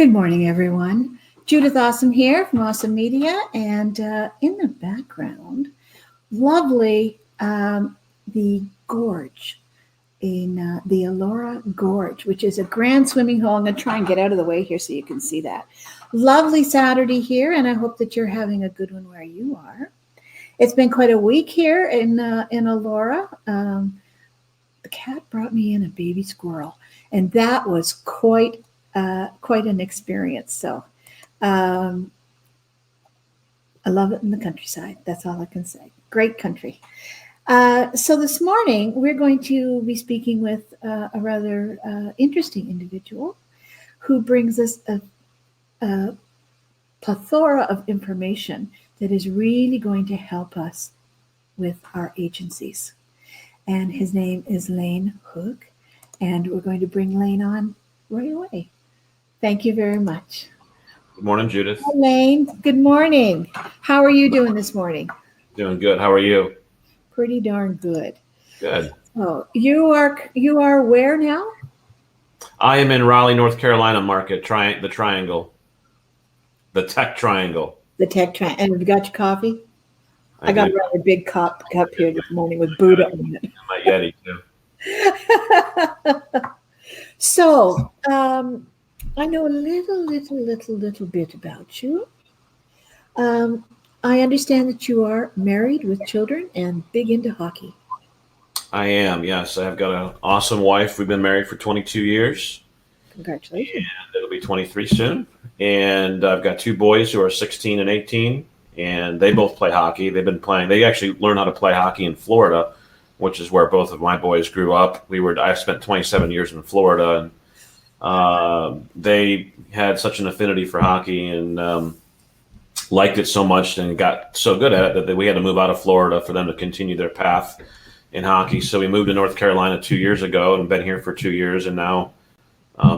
Good morning, everyone. Judith Awesome here from Awesome Media, and in the background, lovely the gorge in the Elora Gorge, which is a grand swimming hole. I'm going to try and get out of the way here so you can see that. Lovely Saturday here, and I hope that you're having a good one where you are. It's been quite a week here in Elora. The cat brought me in a baby squirrel, and that was quite an experience. So I love it in the countryside. That's all I can say. Great country. So this morning, we're going to be speaking with a rather interesting individual who brings us a plethora of information that is really going to help us with our agencies. And his name is Houk, and we're going to bring Lane on right away. Thank you very much. Good morning, Judith. Hi, Lane. Good morning. How are you doing this morning? Doing good. How are you? Pretty darn good. Good. Oh, you are where now? I am in Raleigh, North Carolina market, the Triangle. The Tech Triangle. The Tech Triangle. And have you got your coffee? I got a rather big cup here this morning with Buddha on it. My Yeti, too. So, I know a little bit about you. I understand that you are married with children and big into hockey. I am, yes. I've got an awesome wife. We've been married for 22 years. Congratulations. And it'll be 23 soon. And I've got two boys who are 16 and 18, and they both play hockey. They actually learned how to play hockey in Florida, which is where both of my boys grew up. I spent 27 years in Florida, and they had such an affinity for hockey and liked it so much and got so good at it that we had to move out of Florida for them to continue their path in hockey. So we moved to North Carolina 2 years ago and been here for 2 years. And now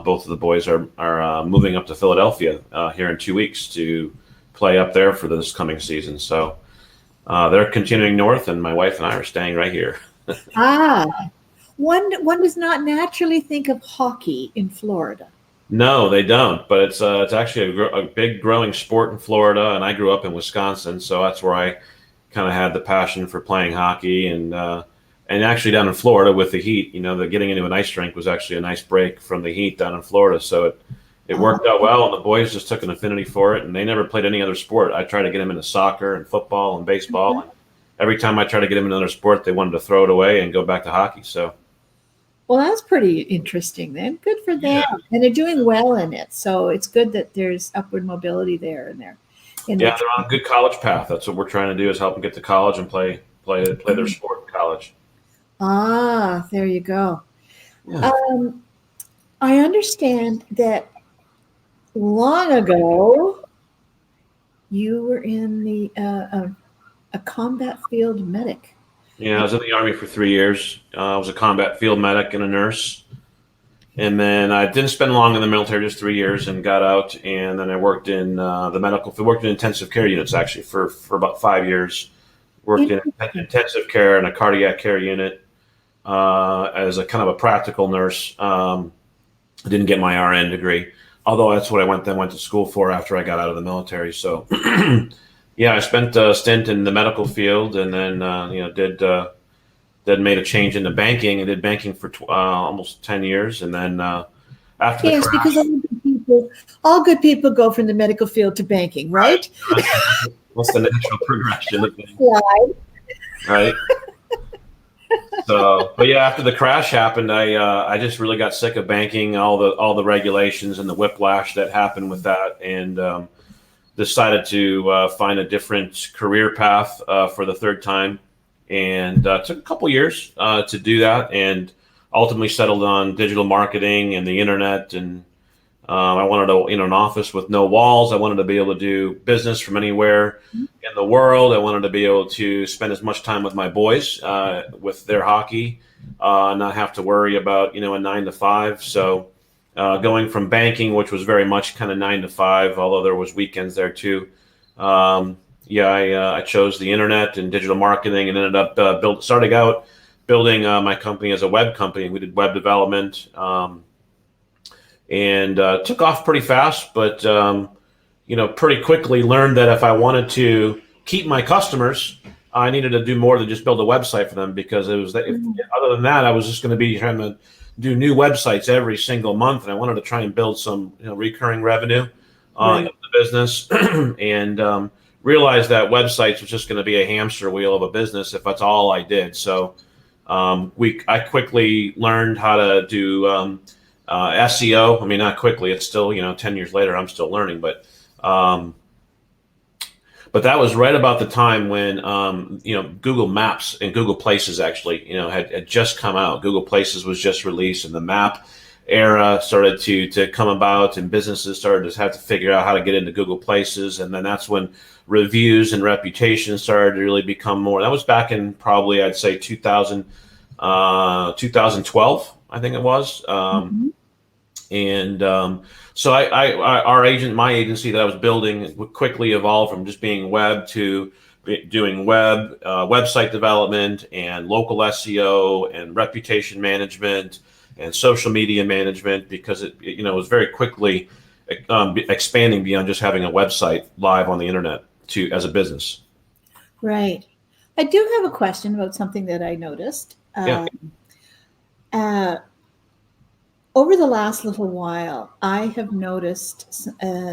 both of the boys are moving up to Philadelphia here in 2 weeks to play up there for this coming season. So they're continuing north, and my wife and I are staying right here. One does not naturally think of hockey in Florida. No, they don't. But it's actually a big growing sport in Florida, and I grew up in Wisconsin, so that's where I kind of had the passion for playing hockey. And actually down in Florida with the heat, the getting into an ice rink was actually a nice break from the heat down in Florida. So it worked out well, and the boys just took an affinity for it, and they never played any other sport. I tried to get them into soccer and football and baseball, and every time I tried to get them into another sport, they wanted to throw it away and go back to hockey. So. Well, that's pretty interesting then. Good for them. Yeah. And they're doing well in it. So it's good that there's upward mobility there and there. They're on a good college path. That's what we're trying to do, is help them get to college and play their sport in college. There you go. Yeah. I understand that long ago you were in the a combat field medic. Yeah, I was in the Army for 3 years. I was a combat field medic and a nurse. And then I didn't spend long in the military, just 3 years, and got out. And then I worked in the medical field, worked in intensive care units, actually, for about 5 years. Worked in intensive care and a cardiac care unit as a kind of a practical nurse. I didn't get my RN degree, although that's what I went to school for after I got out of the military. So yeah, I spent a stint in the medical field, and then made a change into banking, and did banking for almost 10 years, and then after the crash, because all good people go from the medical field to banking, right? What's the natural progression of things, right? Right. So, but yeah, after the crash happened, I just really got sick of banking, all the regulations and the whiplash that happened with that, and decided to find a different career path for the third time, and took a couple years to do that, and ultimately settled on digital marketing and the internet. And I wanted an office with no walls. I wanted to be able to do business from anywhere in the world. I wanted to be able to spend as much time with my boys with their hockey, not have to worry about a 9 to 5. So going from banking, which was very much kind of 9 to 5, although there was weekends there too. I chose the internet and digital marketing, and ended up starting out building my company as a web company. We did web development, and took off pretty fast, but pretty quickly learned that if I wanted to keep my customers, I needed to do more than just build a website for them, because it was other than that, I was just going to be trying to do new websites every single month, and I wanted to try and build some recurring revenue in the business, and realized that websites was just going to be a hamster wheel of a business if that's all I did. So I quickly learned how to do SEO. I mean, not quickly; it's still 10 years later, I'm still learning, but that was right about the time when Google Maps and Google Places actually had just come out. Google Places was just released, and the map era started to come about, and businesses started to have to figure out how to get into Google Places, and then that's when reviews and reputation started to really become more. That was back in probably, I'd say, 2012, I think it was. And so my agency that I was building would quickly evolve from just being web to doing website development and local SEO and reputation management and social media management, because it was very quickly expanding beyond just having a website live on the internet as a business. Right. I do have a question about something that I noticed. Yeah. Over the last little while, I have noticed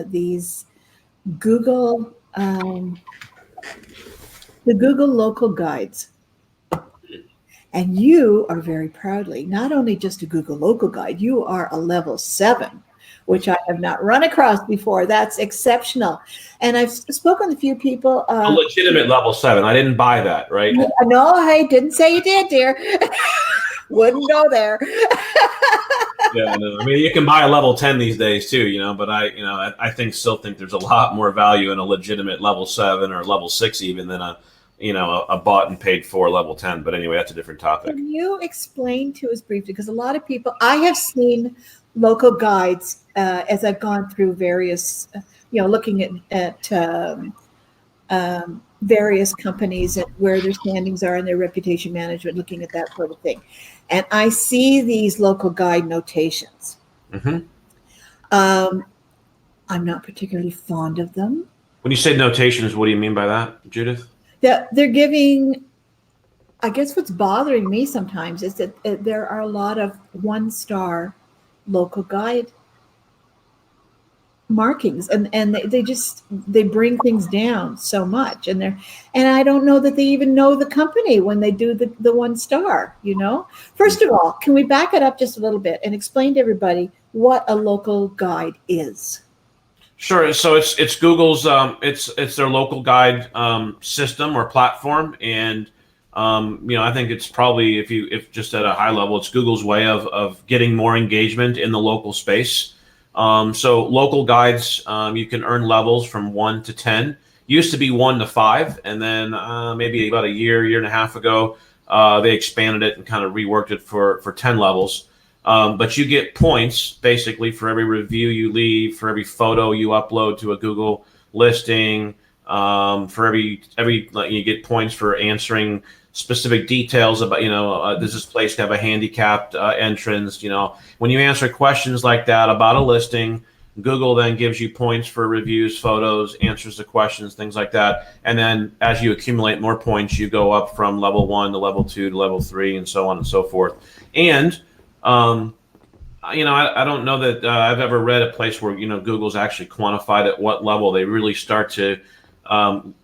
these Google, the Google local guides. And you are very proudly not only just a Google local guide, you are a level 7, which I have not run across before. That's exceptional. And I've spoken to a few people. A legitimate level 7. I didn't buy that, right? No, I didn't say you did, dear. Wouldn't go there. Yeah, no. I mean, you can buy a level 10 these days too, but I still think there's a lot more value in a legitimate level 7 or level 6 even than a bought and paid for level 10. But anyway, that's a different topic. Can you explain to us briefly, because a lot of people, I have seen local guides as I've gone through various, looking at various companies and where their standings are and their reputation management, looking at that sort of thing. And I see these local guide notations. Mm-hmm. I'm not particularly fond of them. When you say notations, what do you mean by that, Judith? That they're giving, I guess what's bothering me sometimes is that there are a lot of 1-star local guide markings, and they bring things down so much, and I don't know that they even know the company when they do the 1-star. First of all, can we back it up just a little bit and explain to everybody what a local guide is? Sure. So it's Google's it's their local guide system or platform, and I think it's probably if just at a high level, it's Google's way of getting more engagement in the local space. So local guides, you can earn levels from 1 to 10. Used to be 1 to 5, and then maybe about a year and a half ago, they expanded it and kind of reworked it for 10 levels. But you get points basically for every review you leave, for every photo you upload to a Google listing, for every you get points for answering specific details about does this place have a handicapped entrance? When you answer questions like that about a listing, Google then gives you points for reviews, photos, answers to questions, things like that. And then as you accumulate more points, you go up from level 1 to level 2 to level 3, and so on and so forth. And I don't know that I've ever read a place where Google's actually quantified at what level they really start to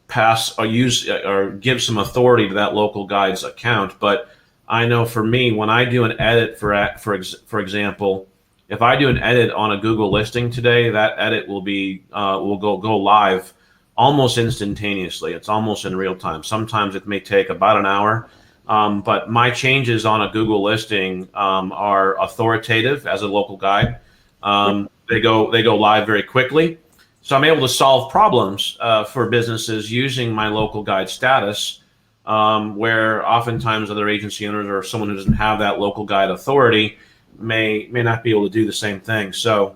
pass or use or give some authority to that local guide's account. But I know for me, when I do an edit, for example, if I do an edit on a Google listing today, that edit will go live almost instantaneously. It's almost in real time. Sometimes it may take about an hour. But my changes on a Google listing are authoritative as a local guide. They go live very quickly. So I'm able to solve problems for businesses using my local guide status, where oftentimes other agency owners or someone who doesn't have that local guide authority may not be able to do the same thing. So,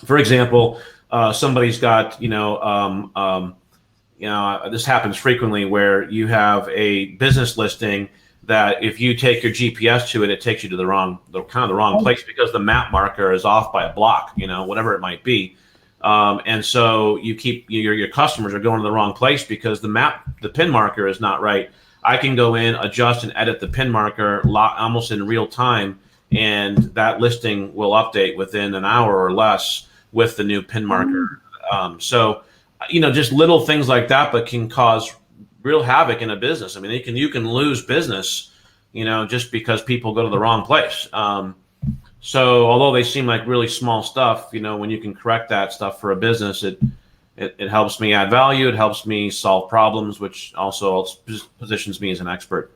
for example, somebody's got this happens frequently where you have a business listing that if you take your GPS to it, it takes you to the wrong place because the map marker is off by a block, whatever it might be. And so you keep your customers are going to the wrong place because the pin marker is not right. I can go in, adjust, and edit the pin marker almost in real time, and that listing will update within an hour or less with the new pin marker. So, just little things like that, but can cause real havoc in a business. I mean, you can lose business, just because people go to the wrong place. So although they seem like really small stuff, when you can correct that stuff for a business, it helps me add value. It helps me solve problems, which also positions me as an expert,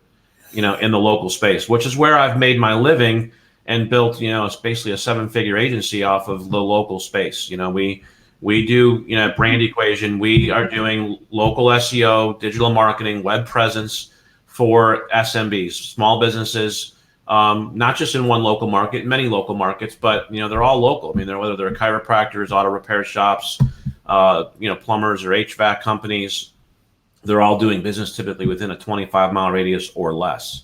in the local space, which is where I've made my living and built, it's basically a 7-figure agency off of the local space. We do, brand equation. We are doing local SEO, digital marketing, web presence for SMBs, small businesses, not just in one local market, many local markets, but, they're all local. I mean, whether they're chiropractors, auto repair shops, plumbers or HVAC companies, they're all doing business typically within a 25-mile radius or less.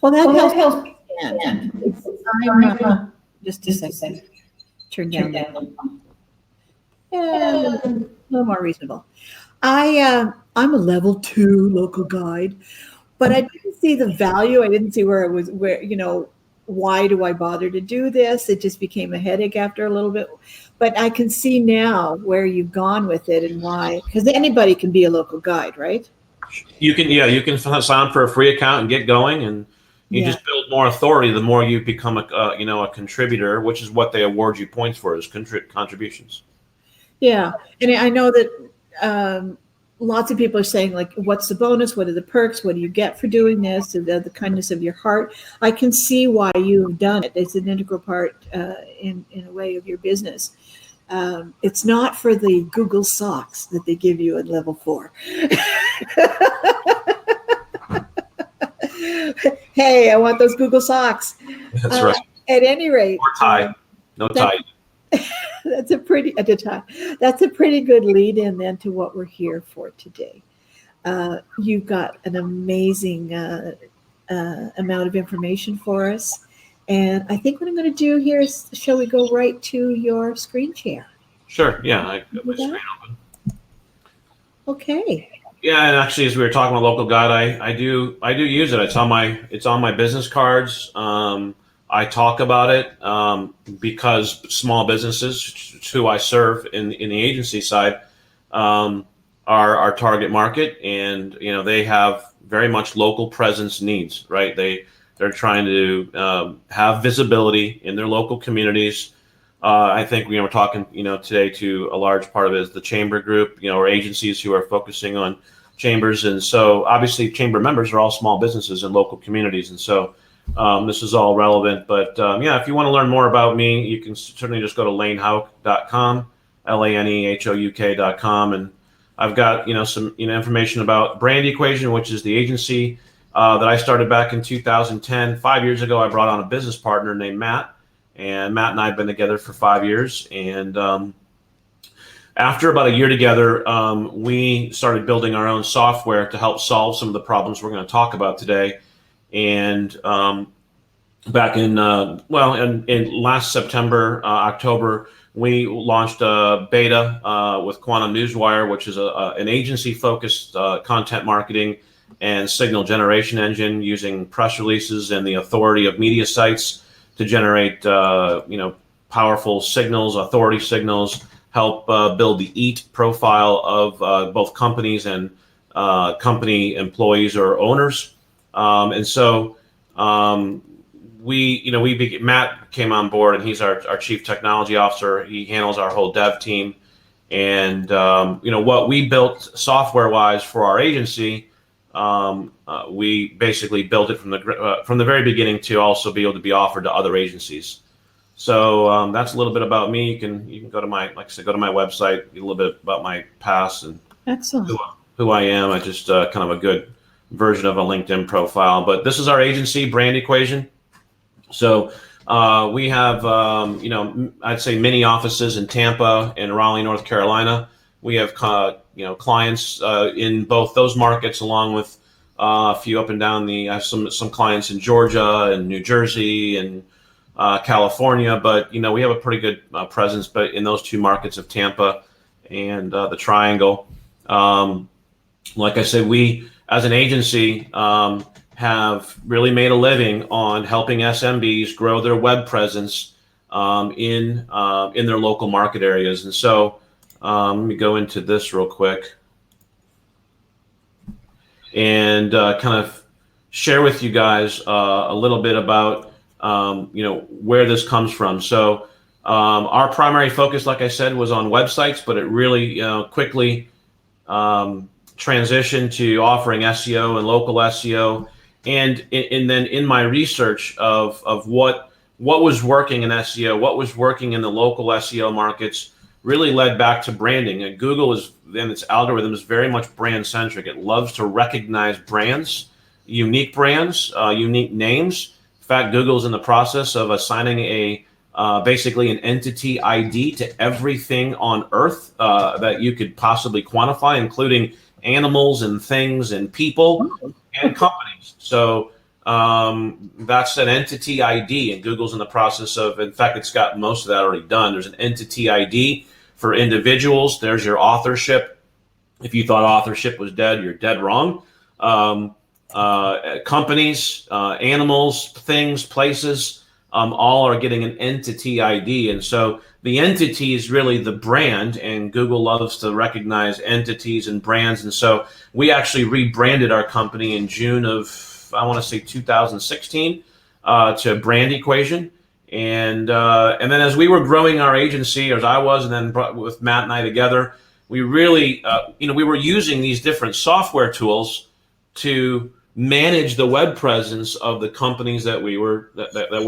Well, that helps. Just a second. Turn down that. Yeah, a little more reasonable. I'm a level 2 local guide, but I didn't see the value. I didn't see where why do I bother to do this? It just became a headache after a little bit. But I can see now where you've gone with it and why, because anybody can be a local guide, right? You can sign up for a free account and get going, and you just build more authority the more you become a contributor, which is what they award you points for, is contributions. Yeah, and I know that lots of people are saying, like, what's the bonus? What are the perks? What do you get for doing this? The kindness of your heart. I can see why you've done it. It's an integral part in a way of your business. It's not for the Google socks that they give you at level 4. Hey, I want those Google socks. That's right. At any rate, or tie. No tie. That's a pretty good lead in then to what we're here for today. You've got an amazing amount of information for us. And I think what I'm going to do here is, shall we go right to your screen share? Sure. Yeah, I got my screen open. Okay. Yeah, and actually, as we were talking about local guide, I do use it. It's on my business cards. I talk about it because small businesses, who I serve in the agency side, are our target market, and they have very much local presence needs. Right? They're trying to have visibility in their local communities. I think we're talking today to a large part of it is the chamber group, or agencies who are focusing on chambers, and so obviously chamber members are all small businesses in local communities, and so this is all relevant. But if you want to learn more about me, you can certainly just go to lanehouk.com, lanehouk.com, and I've got some information about Brand Equation, which is the agency that I started back in 2010. 5 years ago, I brought on a business partner named Matt, and Matt and I have been together for 5 years. And after about a year together, we started building our own software to help solve some of the problems we're going to talk about today. And back in last September, October, we launched a beta with Quantum Newswire, which is an agency-focused content marketing and signal generation engine using press releases and the authority of media sites to generate powerful signals, authority signals, help build the EAT profile of both companies and company employees or owners. And so Matt came on board, and he's our chief technology officer. He handles our whole dev team. And what we built software-wise for our agency, we basically built it from the very beginning to also be able to be offered to other agencies. So that's a little bit about me. You can go to my website, get a little bit about my past and excellent who I am. I just kind of a good version of a LinkedIn profile. But this is our agency, Brand Equation. So we have I'd say mini offices in Tampa and Raleigh, North Carolina. We have clients in both those markets, along with a few up and down I have some clients in Georgia and New Jersey and California, but we have a pretty good presence, but in those two markets of Tampa and the Triangle. Like I said, we as an agency have really made a living on helping SMBs grow their web presence in their local market areas. And so let me go into this real quick and kind of share with you guys a little bit about where this comes from. So our primary focus, like I said, was on websites, but it really quickly transitioned to offering SEO and local SEO. And then in my research of what was working in SEO, what was working in the local SEO markets, really led back to branding. And Google and its algorithm is very much brand centric. It loves to recognize brands, unique names. In fact, Google's in the process of assigning basically an entity ID to everything on Earth that you could possibly quantify, including animals and things and people and companies. So that's an entity ID, and Google's in the process of, in fact, it's got most of that already done. There's an entity ID for individuals. There's your authorship. If you thought authorship was dead, you're dead wrong. Companies, animals, things, places, all are getting an entity ID. And so the entity is really the brand, and Google loves to recognize entities and brands. And so we actually rebranded our company in June of, I want to say 2016 to Brand Equation. And then as we were growing our agency, as I was, and then with Matt and I together, we really, we were using these different software tools to manage the web presence of the companies that were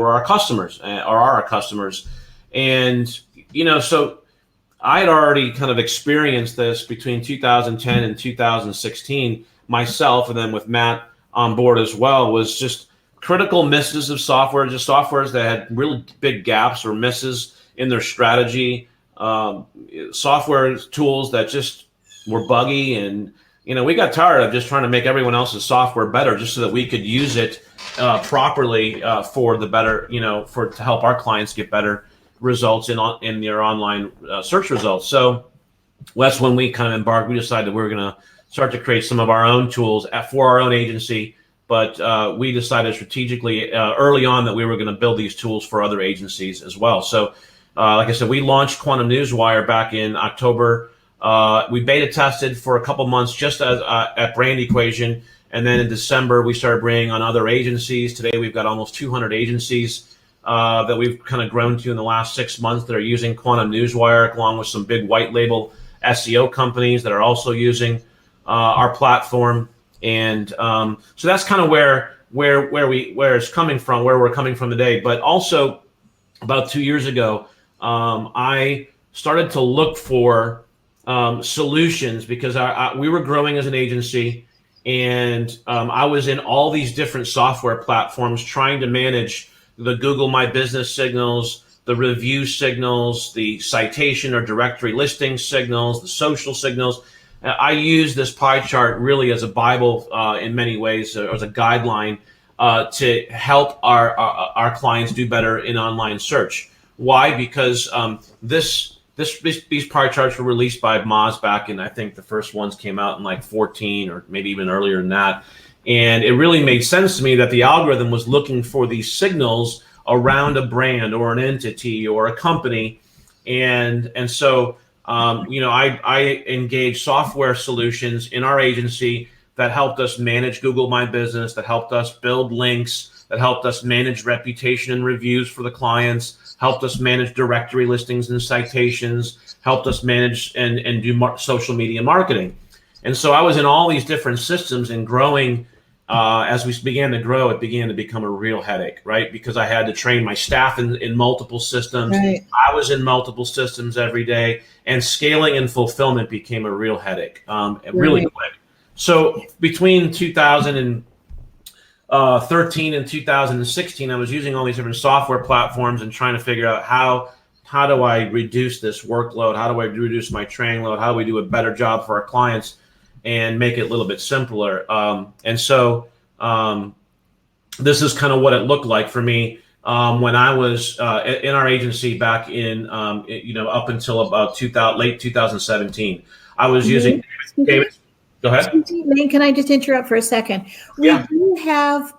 our customers or are our customers. And, so I had already kind of experienced this between 2010 and 2016 myself, and then with Matt on board as well, was just critical misses of software, just softwares that had really big gaps or misses in their strategy, software tools that just were buggy. And, we got tired of just trying to make everyone else's software better just so that we could use it properly for the better, to help our clients get better results in their online search results. So that's when we kind of embarked. We decided we were going to start to create some of our own tools for our own agency. But we decided strategically early on that we were going to build these tools for other agencies as well. So like I said, we launched Quantum Newswire back in October. We beta tested for a couple months just at Brand Equation. And then in December, we started bringing on other agencies. Today, we've got almost 200 agencies that we've kind of grown to in the last 6 months that are using Quantum Newswire, along with some big white label SEO companies that are also using our platform. And so that's kind of where it's coming from, where we're coming from today. But also about 2 years ago, I started to look for solutions because we were growing as an agency, and I was in all these different software platforms trying to manage the Google My Business signals, the review signals, the citation or directory listing signals, the social signals. I use this pie chart really as a Bible in many ways, as a guideline to help our clients do better in online search. Why? Because these pie charts were released by Moz back in, I think the first ones came out in like 14 or maybe even earlier than that. And it really made sense to me that the algorithm was looking for these signals around a brand or an entity or a company. And so I engaged software solutions in our agency that helped us manage Google My Business, that helped us build links, that helped us manage reputation and reviews for the clients, helped us manage directory listings and citations, helped us manage and do social media marketing. And so I was in all these different systems and growing. As we began to grow, it began to become a real headache, right? Because I had to train my staff in multiple systems. Right. I was in multiple systems every day, and scaling and fulfillment became a real headache, really quick. So between 2013 and 2016, I was using all these different software platforms and trying to figure out how do I reduce this workload? How do I reduce my training load? How do we do a better job for our clients? and make it a little bit simpler. And so this is kind of what it looked like for me when I was in our agency back in, up until about late 2017. I was using David. Go ahead. Lane, can I just interrupt for a second? We do have,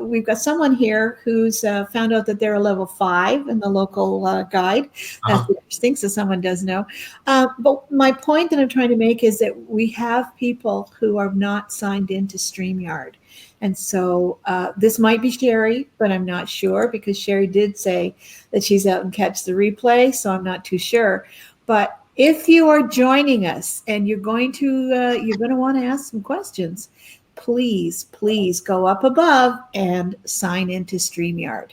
we've got someone here who's found out that they're a level 5 in the local guide. That's interesting, so someone does know. But my point that I'm trying to make is that we have people who are not signed into StreamYard. And so this might be Sherry, but I'm not sure, because Sherry did say that she's out and catch the replay, so I'm not too sure. But if you are joining us and you're going to want to ask some questions, please go up above and sign into StreamYard.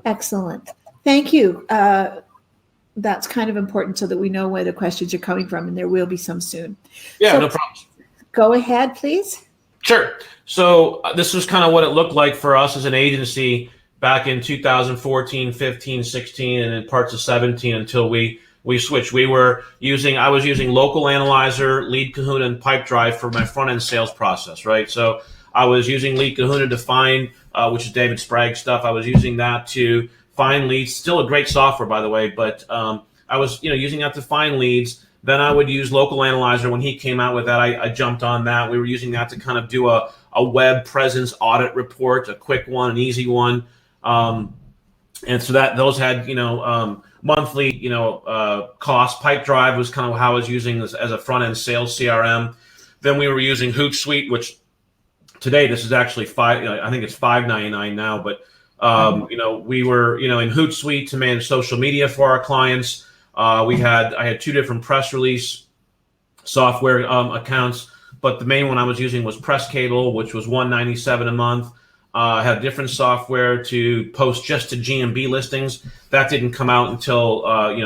Excellent. Thank you. That's kind of important so that we know where the questions are coming from, and there will be some soon. Yeah, so, no problem. Go ahead, please. Sure. So this was kind of what it looked like for us as an agency back in 2014, 15, 16, and in parts of 17 until we switched. I was using Local Analyzer, Lead Kahuna, and Pipedrive for my front end sales process, right? So I was using Lead Kahuna to find, which is David Sprague's stuff. I was using that to find leads. Still a great software, by the way, but I was using that to find leads. Then I would use Local Analyzer. When he came out with that, I jumped on that. We were using that to kind of do a web presence audit report, a quick one, an easy one. And so those had monthly cost. Pipedrive was kind of how I was using this as a front end sales CRM. Then we were using Houk Suite, which today this is actually I think it's $5.99 now, but we were in Houk Suite to manage social media for our clients. I had 2 different press release software accounts, but the main one I was using was Press Cable, which was $197 a month. I had different software to post just to GMB listings. That didn't come out until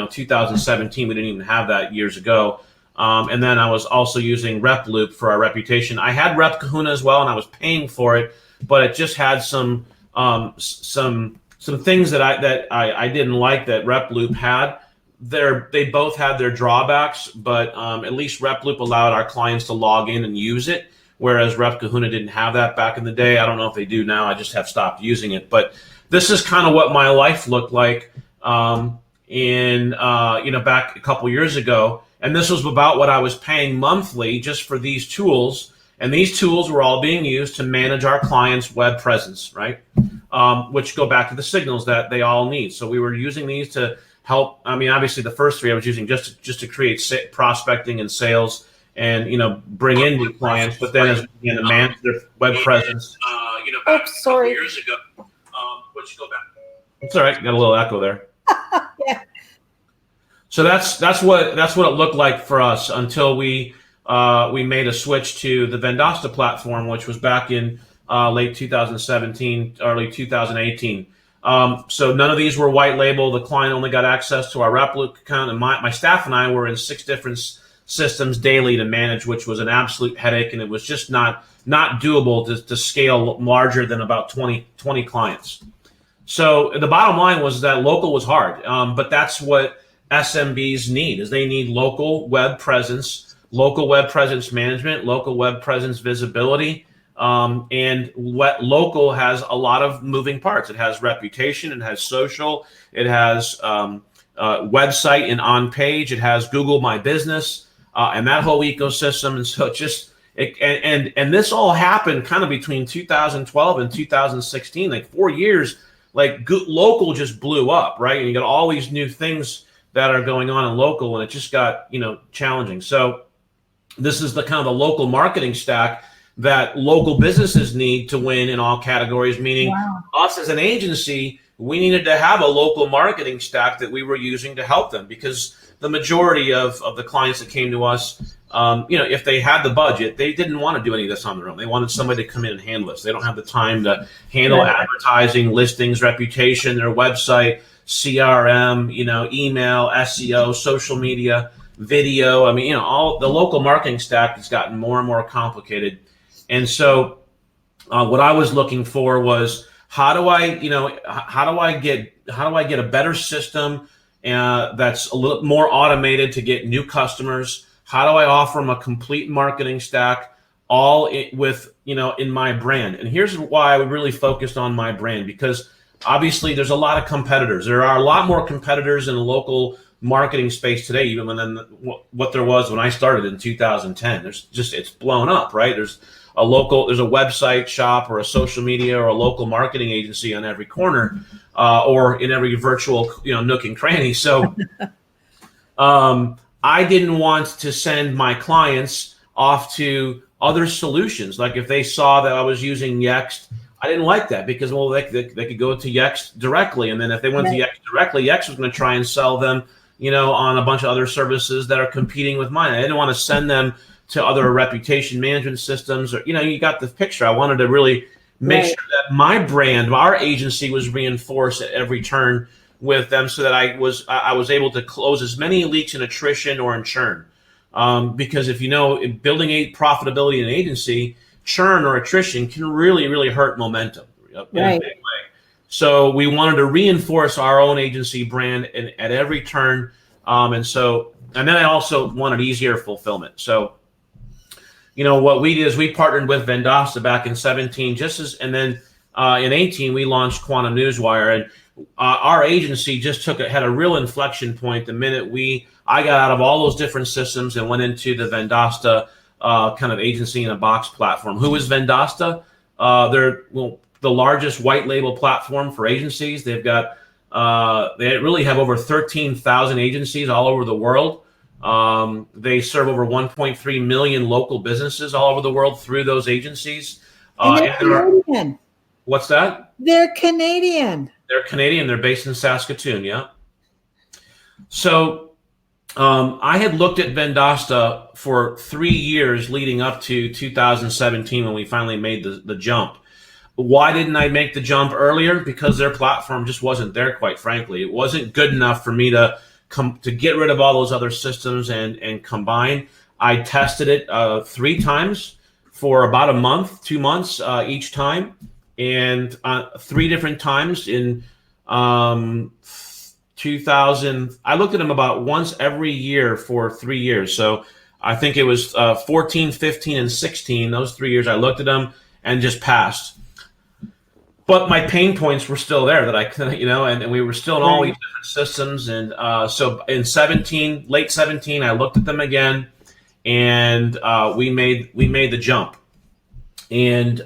2017. We didn't even have that years ago. And then I was also using RepLoop for our reputation. I had Rep Kahuna as well, and I was paying for it, but it just had some things that I didn't like that RepLoop had. They both had their drawbacks, but at least RepLoop allowed our clients to log in and use it, whereas Rep Kahuna didn't have that back in the day. I don't know if they do now. I just have stopped using it. But this is kind of what my life looked like back a couple years ago. And this was about what I was paying monthly just for these tools. And these tools were all being used to manage our clients' web presence, right? Which go back to the signals that they all need. So we were using these to help. I mean, obviously, the first 3 I was using just to create prospecting and sales and bring in new clients. But then as we began to manage their web presence, back a couple years ago, which go back. It's all right. Got a little echo there. Yeah. So that's what it looked like for us until we made a switch to the Vendasta platform, which was back in late 2017, early 2018. So none of these were white label. The client only got access to our RepLoop account, and my staff and I were in 6 different systems daily to manage, which was an absolute headache, and it was just not doable to scale larger than about 20 clients. So the bottom line was that local was hard, but that's what SMBs need. Is they need local web presence management, local web presence visibility. And what local has a lot of moving parts. It has reputation, it has social, it has website and on page, it has Google My Business, and that whole ecosystem. And so and this all happened kind of between 2012 and 2016, like 4 years. Like local just blew up, right? And you got all these new things that are going on in local, and it just got challenging. So this is the kind of the local marketing stack that local businesses need to win in all categories, meaning us as an agency, we needed to have a local marketing stack that we were using to help them, because the majority of the clients that came to us, if they had the budget, they didn't want to do any of this on their own. They wanted somebody to come in and handle this. They don't have the time to handle advertising, listings, reputation, their website, CRM, email, SEO, social media, video. I mean, all the local marketing stack has gotten more and more complicated. And so what I was looking for was how do I get a better system that's a little more automated to get new customers? How do I offer them a complete marketing stack, all with, in my brand? And here's why I really focused on my brand, because obviously there's a lot of competitors. There are a lot more competitors in the local marketing space today, even than what there was when I started in 2010. It's blown up, right? There's a website shop or a social media or a local marketing agency on every corner, or in every virtual, nook and cranny. So, I didn't want to send my clients off to other solutions. Like if they saw that I was using Yext, I didn't like that, because they could go to Yext directly, and then if they went to Yext directly, Yext was going to try and sell them, on a bunch of other services that are competing with mine. I didn't want to send them to other reputation management systems, or you got the picture. I wanted to really make sure that my brand, our agency, was reinforced at every turn with them, so that I was able to close as many leaks in attrition or in churn. Because if building profitability in an agency, churn or attrition can really, really hurt momentum in a big way. So we wanted to reinforce our own agency brand at every turn. And then I also wanted easier fulfillment. So, what we did is we partnered with Vendasta back in 17, and then in 18, we launched Quantum Newswire. And our agency just had a real inflection point the minute I got out of all those different systems and went into the Vendasta kind of agency in a box platform. Who is Vendasta? They're the largest white label platform for agencies. They've got they really have over 13,000 agencies all over the world. They serve over 1.3 million local businesses all over the world through those agencies. And they're Canadian. What's that? They're Canadian. They're Canadian. They're based in Saskatoon. Yeah. So I had looked at Vendasta for 3 years leading up to 2017 when we finally made the jump. Why didn't I make the jump earlier? Because their platform just wasn't there, quite frankly. It wasn't good enough for me to get rid of all those other systems and combine. I tested it 3 times for about a month, 2 months each time, and 3 different times in 2000. I looked at them about once every year for 3 years. So I think it was 14, 15, and 16. Those 3 years I looked at them and just passed. But my pain points were still there that I could, and we were still in all these different systems. And so in late 17, I looked at them again, and we made the jump. And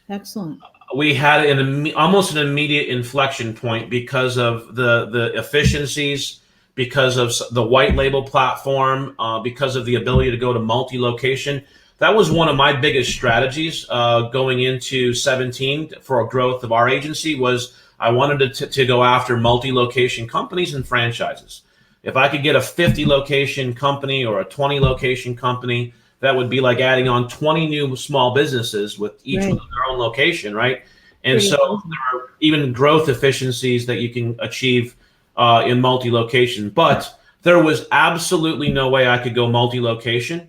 excellent. We had almost an immediate inflection point because of the efficiencies, because of the white label platform, because of the ability to go to multi-location. That was one of my biggest strategies going into 17 for a growth of our agency. Was I wanted to go after multi-location companies and franchises. If I could get a 50-location company or a 20-location company, that would be like adding on 20 new small businesses with each with their own location, right? And so there are even growth efficiencies that you can achieve in multi-location. But there was absolutely no way I could go multi-location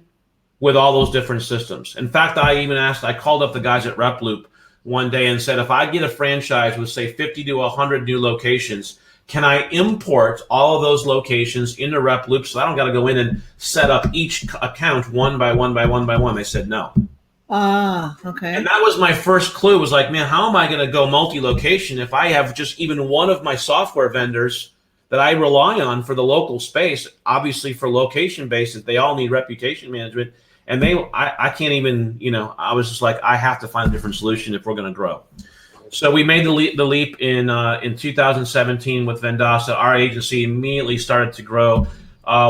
with all those different systems. In fact, I called up the guys at RepLoop one day and said, if I get a franchise with, say, 50 to 100 new locations, can I import all of those locations into RepLoop so I don't got to go in and set up each account one by one by one by one? They said no. Okay. And that was my first clue, was like, man, how am I going to go multi-location if I have just even one of my software vendors that I rely on for the local space? Obviously, for location bases, they all need reputation management. And I can't even, I was just like, I have to find a different solution if we're going to grow. So we made the leap in 2017 with Vendasta. Our agency immediately started to grow.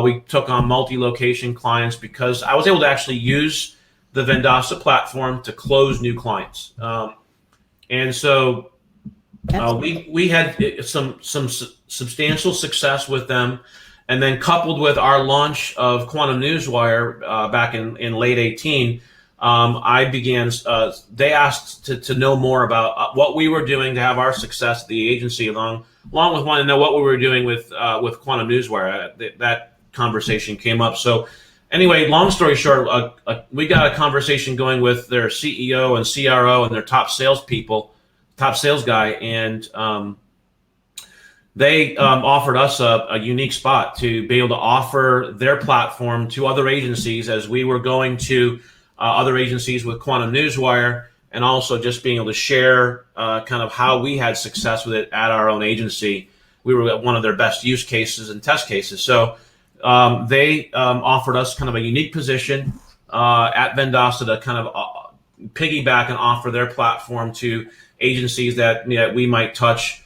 We took on multi-location clients because I was able to actually use the Vendasta platform to close new clients. And so we had some substantial success with them. And then coupled with our launch of Quantum Newswire back in late 18, I began, they asked to know more about what we were doing to have our success at the agency, along with wanting to know what we were doing with Quantum Newswire. That conversation came up. So anyway, long story short, we got a conversation going with their CEO and CRO and their top sales guy. And they offered us a unique spot to be able to offer their platform to other agencies as we were going to other agencies with Quantum Newswire, and also just being able to share kind of how we had success with it at our own agency. We were one of their best use cases and test cases. So they offered us kind of a unique position at Vendasta to kind of piggyback and offer their platform to agencies that we might touch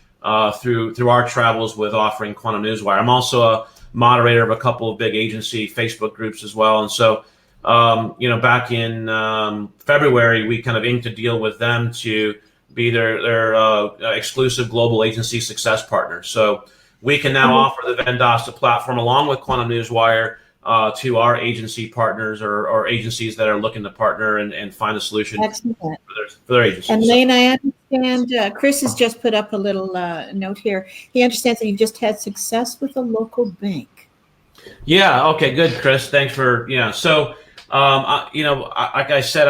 through our travels with offering Quantum Newswire. I'm also a moderator of a couple of big agency Facebook groups as well. And so, back in February, we kind of inked a deal with them to be their exclusive global agency success partner. So we can now offer the Vendasta platform along with Quantum Newswire to our agency partners or agencies that are looking to partner and find a solution for their agencies. And Lane, I understand Chris has just put up a little note here. He understands that you just had success with a local bank. Yeah. Okay. Good, Chris. Thanks for So, like I said,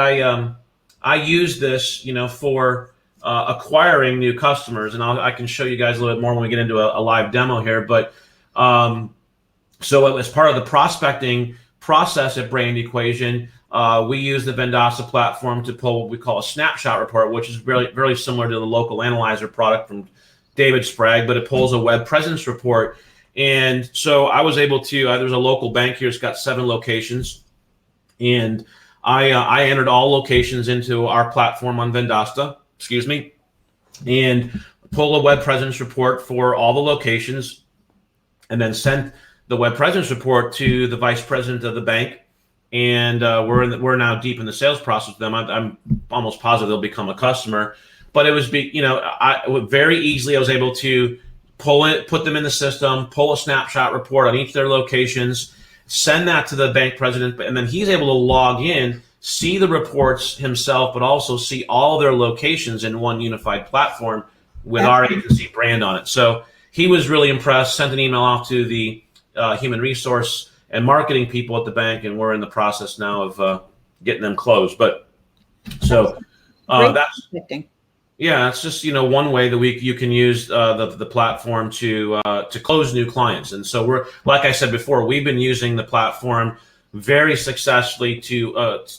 I use this, for acquiring new customers, and I can show you guys a little bit more when we get into a live demo here. But so as part of the prospecting process at Brand Equation, we use the Vendasta platform to pull what we call a snapshot report, which is really very similar to the local analyzer product from David Sprague, but it pulls a web presence report. And so I was able to, there's a local bank here, it's got 7 locations. And I entered all locations into our platform on Vendasta, and pull a web presence report for all the locations, and then sent the web presence report to the vice president of the bank. And we're now deep in the sales process with them. I'm almost positive they'll become a customer. But it was, very easily I was able to put them in the system, pull a snapshot report on each of their locations, send that to the bank president, and then he's able to log in, see the reports himself, but also see all their locations in one unified platform with our agency brand on it. So he was really impressed, sent an email off to the human resource and marketing people at the bank, and we're in the process now of getting them closed. But so that's it's just one way that you can use the platform to close new clients. And so we're, like I said before, we've been using the platform very successfully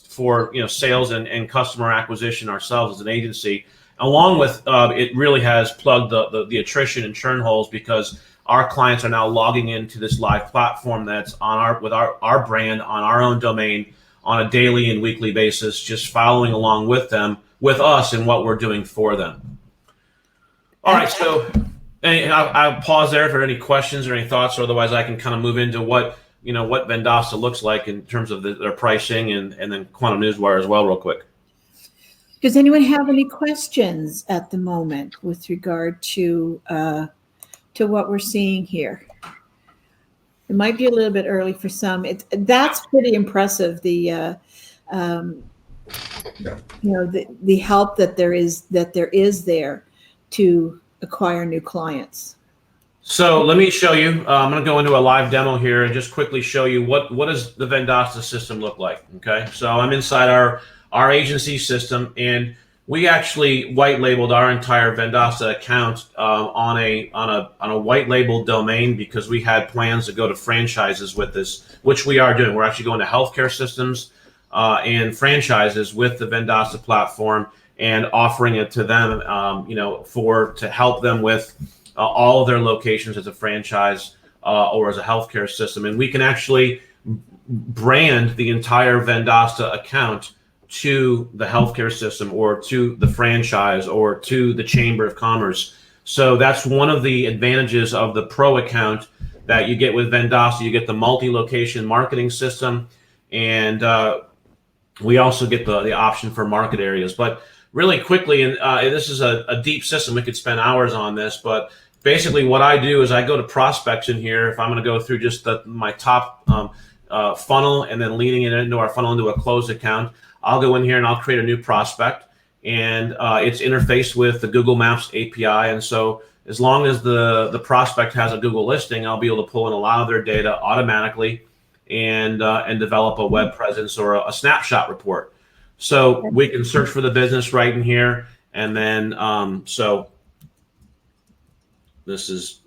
for sales and customer acquisition ourselves as an agency. Along with it really has plugged the attrition and churn holes, because our clients are now logging into this live platform that's on with our brand on our own domain on a daily and weekly basis, just following along with us and what we're doing for them. All right, so I'll pause there if there are any questions or any thoughts, or otherwise I can kind of move into what Vendasta looks like in terms of their pricing and then Quantum Newswire as well, real quick. Does anyone have any questions at the moment with regard to what we're seeing here? It might be a little bit early for some. That's pretty impressive. The help that there is there to acquire new clients. So let me show you. I'm going to go into a live demo here and just quickly show you what does the Vendasta system look like. Okay, so I'm inside our agency system, and we actually white labeled our entire Vendasta account on a white labeled domain, because we had plans to go to franchises with this, which we are doing. We're actually going to healthcare systems and franchises with the Vendasta platform and offering it to them, to help them with all of their locations as a franchise or as a healthcare system. And we can actually brand the entire Vendasta account to the healthcare system or to the franchise or to the Chamber of Commerce. So that's one of the advantages of the Pro account that you get with Vendasta. You get the multi-location marketing system, and we also get the option for market areas. But really quickly, and this is a deep system. We could spend hours on this, but basically what I do is I go to prospects in here. If I'm going to go through just my top funnel and then leading it into our funnel into a closed account, I'll go in here and I'll create a new prospect, and it's interfaced with the Google Maps API. And so as long as the prospect has a Google listing, I'll be able to pull in a lot of their data automatically and develop a web presence or a snapshot report. So we can search for the business right in here. And then, so this is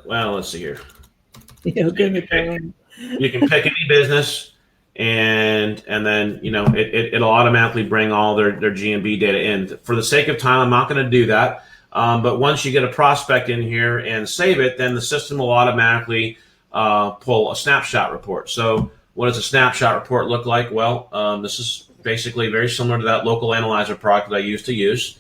well, let's see here. You can pick any business, and then it'll automatically bring all their GMB data in. For the sake of time, I'm not going to do that. But once you get a prospect in here and save it, then the system will automatically pull a snapshot report. So what does a snapshot report look like? Well, this is basically very similar to that local analyzer product that I used to use.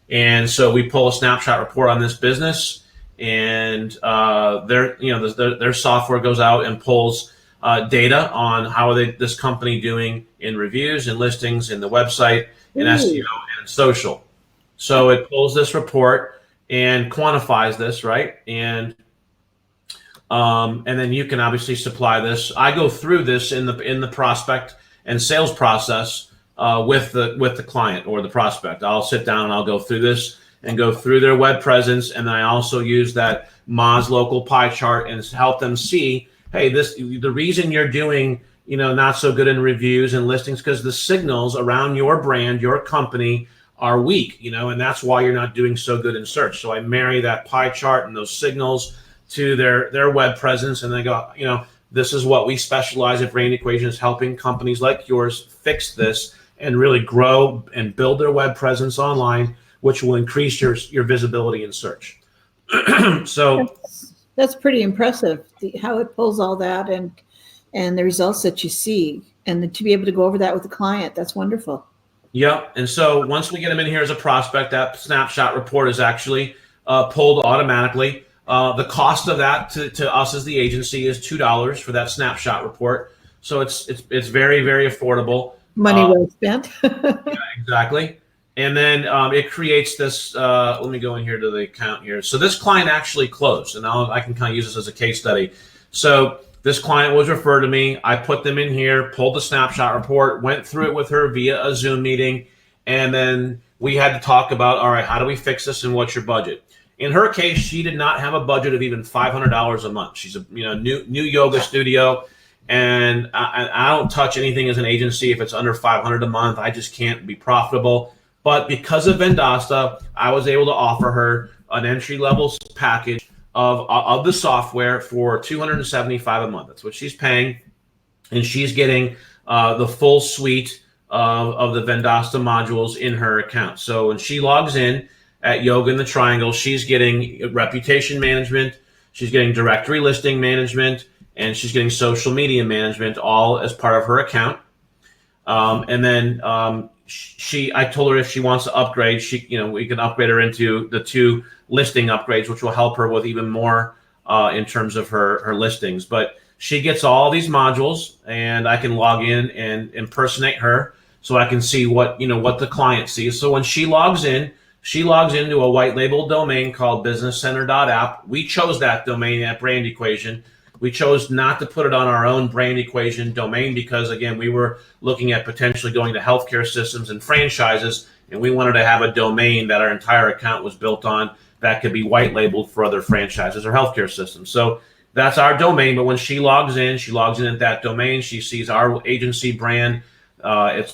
And so we pull a snapshot report on this business, and their software goes out and pulls data on how are this company doing in reviews and listings in the website and SEO and social. So it pulls this report and quantifies this, right? And then you can obviously supply this. I go through this in the prospect and sales process with the client or the prospect. I'll sit down and I'll go through this and go through their web presence, and then I also use that Moz local pie chart and help them see, hey, the reason you're doing not so good in reviews and listings because the signals around your brand, your company, are weak, and that's why you're not doing so good in search. So I marry that pie chart and those signals to their web presence, and they go, this is what we specialize at Brand Equations, helping companies like yours fix this and really grow and build their web presence online, which will increase your visibility in search. So that's pretty impressive, how it pulls all that and the results that you see, and to be able to go over that with the client. That's wonderful. Yeah, and so once we get them in here as a prospect, that snapshot report is actually pulled automatically. The cost of that to us as the agency is $2 for that snapshot report. So it's very, very affordable. Money well spent. Yeah, exactly. And then it creates this. Let me go in here to the account here. So this client actually closed, and now I can kind of use this as a case study. So this client was referred to me. I put them in here, pulled the snapshot report, went through it with her via a Zoom meeting, and then we had to talk about, all right, how do we fix this and what's your budget? In her case, she did not have a budget of even $500 a month. She's a new yoga studio, and I don't touch anything as an agency if it's under $500 a month. I just can't be profitable. But because of Vendasta, I was able to offer her an entry-level package of the software for $275 a month. That's what she's paying, and she's getting the full suite of the Vendasta modules in her account. So when she logs in at Yoga in the Triangle, she's getting reputation management, she's getting directory listing management, and she's getting social media management all as part of her account. And then I told her if she wants to upgrade, we can upgrade her into the 2 listing upgrades, which will help her with even more in terms of her listings. But she gets all these modules, and I can log in and impersonate her so I can see what the client sees. So when she logs into a white label domain called businesscenter.app. We chose that domain at Brand Equation. We chose not to put it on our own Brand Equation domain because, again, we were looking at potentially going to healthcare systems and franchises, and we wanted to have a domain that our entire account was built on that could be white labeled for other franchises or healthcare systems. So that's our domain. But when she logs in at that domain. She sees our agency brand.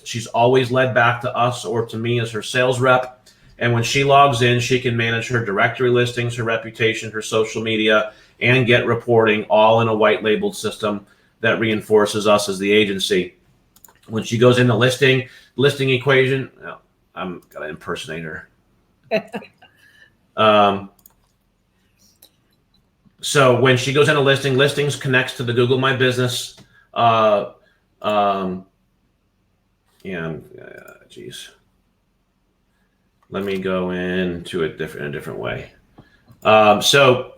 She's always led back to us or to me as her sales rep. And when she logs in, she can manage her directory listings, her reputation, her social media, and get reporting all in a white labeled system that reinforces us as the agency. When she goes into listing equation, I'm going to impersonate her. So when she goes into listings connects to the Google My Business. Geez. Let me go into it in a different way. So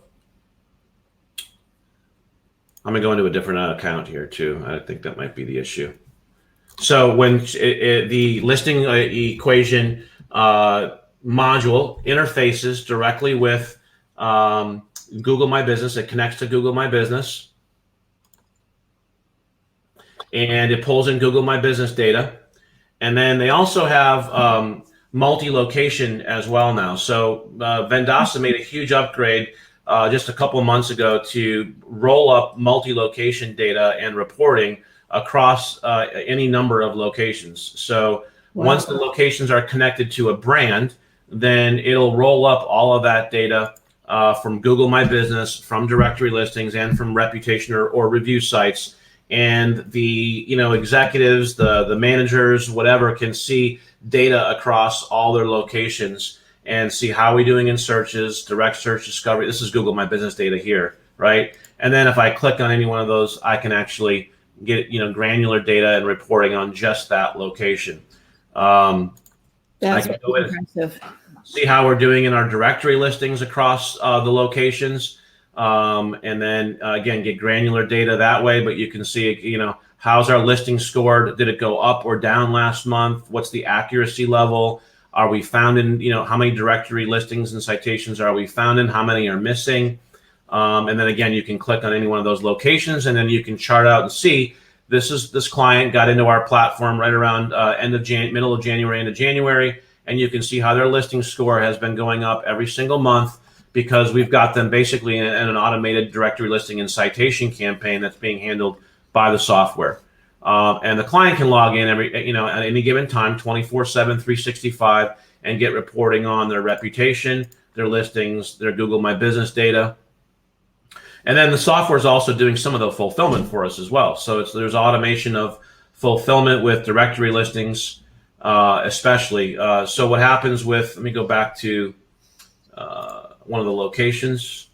I'm going to go into a different account here too. I think that might be the issue. So when the listing equation module interfaces directly with Google My Business, it connects to Google My Business, and it pulls in Google My Business data. And then they also have multi-location as well now. So Vendasta made a huge upgrade just a couple of months ago to roll up multi-location data and reporting across any number of locations. So once the locations are connected to a brand, then it'll roll up all of that data from Google My Business, from directory listings, and from reputation or review sites. And the executives, the managers, whatever, can see data across all their locations and see how we're doing in searches, direct search discovery. This is Google My Business data here, right? And then if I click on any one of those, I can actually get granular data and reporting on just that location. That's I can go in impressive. see how we're doing in our directory listings across the locations, and then again get granular data that way. But you can see, how's our listing scored? Did it go up or down last month? What's the accuracy level? Are we found in, how many directory listings and citations are we found in? How many are missing? And then again, you can click on any one of those locations, and then you can chart out and see this client got into our platform right around middle of January, end of January, and you can see how their listing score has been going up every single month because we've got them basically in an automated directory listing and citation campaign that's being handled by the software. And the client can log in at any given time, 24/7, 365, and get reporting on their reputation, their listings, their Google My Business data. And then the software is also doing some of the fulfillment for us as well. So there's automation of fulfillment with directory listings, especially. So what happens let me go back to one of the locations.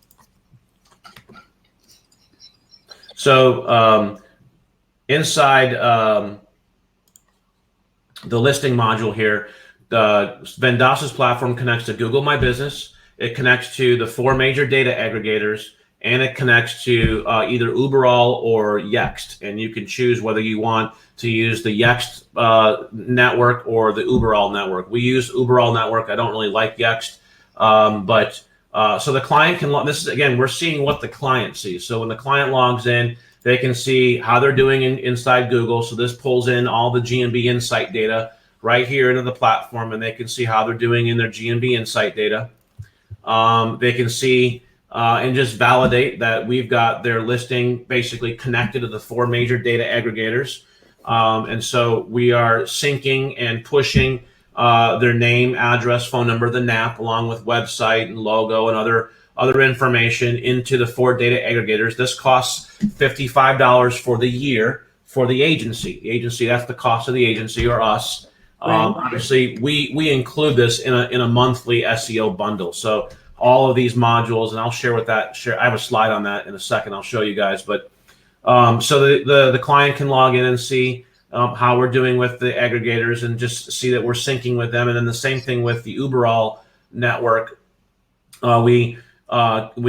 So inside the listing module here, the Vendassa's platform connects to Google My Business. It connects to the 4 major data aggregators, and it connects to either Uberall or Yext. And you can choose whether you want to use the Yext network or the Uberall network. We use Uberall network. I don't really like Yext, but so the client can log. This is, again, we're seeing what the client sees. So when the client logs in, they can see how they're doing inside Google. So this pulls in all the GMB Insight data right here into the platform, and they can see how they're doing in their GMB Insight data. They can see and just validate that we've got their listing basically connected to the 4 major data aggregators. And so we are syncing and pushing their name, address, phone number, the NAP, along with website and logo and other information into the 4 data aggregators. This costs $55 for the year for the agency. The agency, that's the cost of the agency or us. Obviously, we include this in a monthly SEO bundle. So all of these modules, and I'll share I have a slide on that in a second. I'll show you guys. But so the client can log in and see how we're doing with the aggregators and just see that we're syncing with them. And then the same thing with the Uberall network. We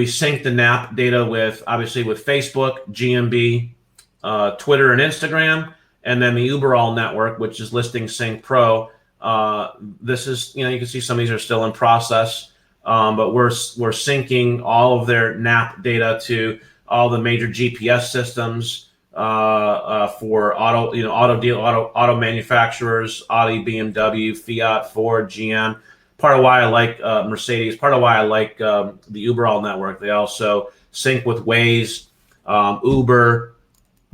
sync the NAP data with Facebook, GMB, Twitter, and Instagram, and then the Uberall network, which is Listing Sync Pro. This is, you can see some of these are still in process. But we're syncing all of their NAP data to all the major GPS systems for auto manufacturers, Audi, BMW, Fiat, Ford, GM. Part of why I like Mercedes. Part of why I like the Uberall network. They also sync with Waze, Uber,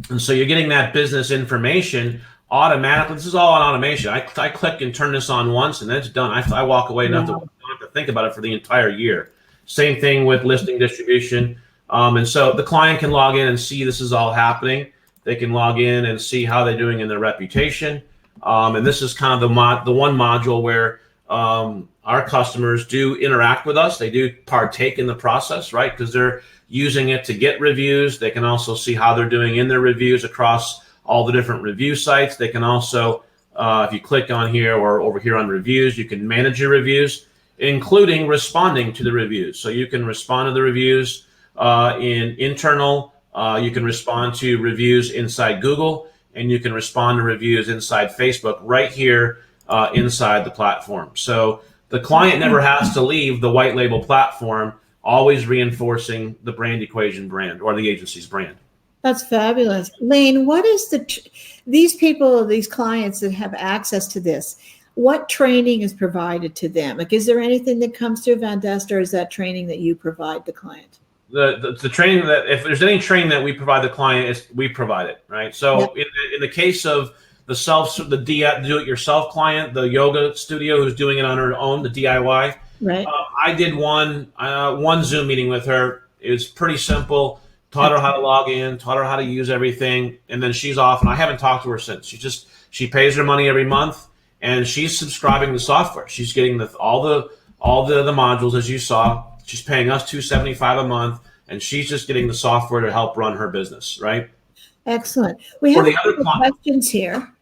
and so you're getting that business information automatically. This is all on automation. I click and turn this on once, and then it's done. I walk away and don't have to think about it for the entire year. Same thing with listing distribution. And so the client can log in and see this is all happening. They can log in and see how they're doing in their reputation. And this is kind of the one module where our customers do interact with us. They do partake in the process, right? Because they're using it to get reviews. They can also see how they're doing in their reviews across all the different review sites. They can also, if you click on here or over here on reviews, you can manage your reviews, including responding to the reviews. So you can respond to the reviews in internal. You can respond to reviews inside Google, and you can respond to reviews inside Facebook right here inside the platform. So the client never has to leave the white label platform, always reinforcing the brand equation brand or the agency's brand. That's fabulous. Lane, what is these people, these clients that have access to this, what training is provided to them? Like, is there anything that comes through Vendasta, or is that training that you provide the client? The training that, if there's any training that we provide the client, we provide it, right? So yep. in the case of the do-it-yourself client, the yoga studio who's doing it on her own, the DIY, Right. I did one Zoom meeting with her. It was pretty simple. Taught her how to log in, taught her how to use everything, and then she's off. And I haven't talked to her since. She pays her money every month, and she's subscribing to software. She's getting all the modules as you saw. She's paying us $275 a month, and she's just getting the software to help run her business. Right. Excellent. We For have the a other couple of questions here.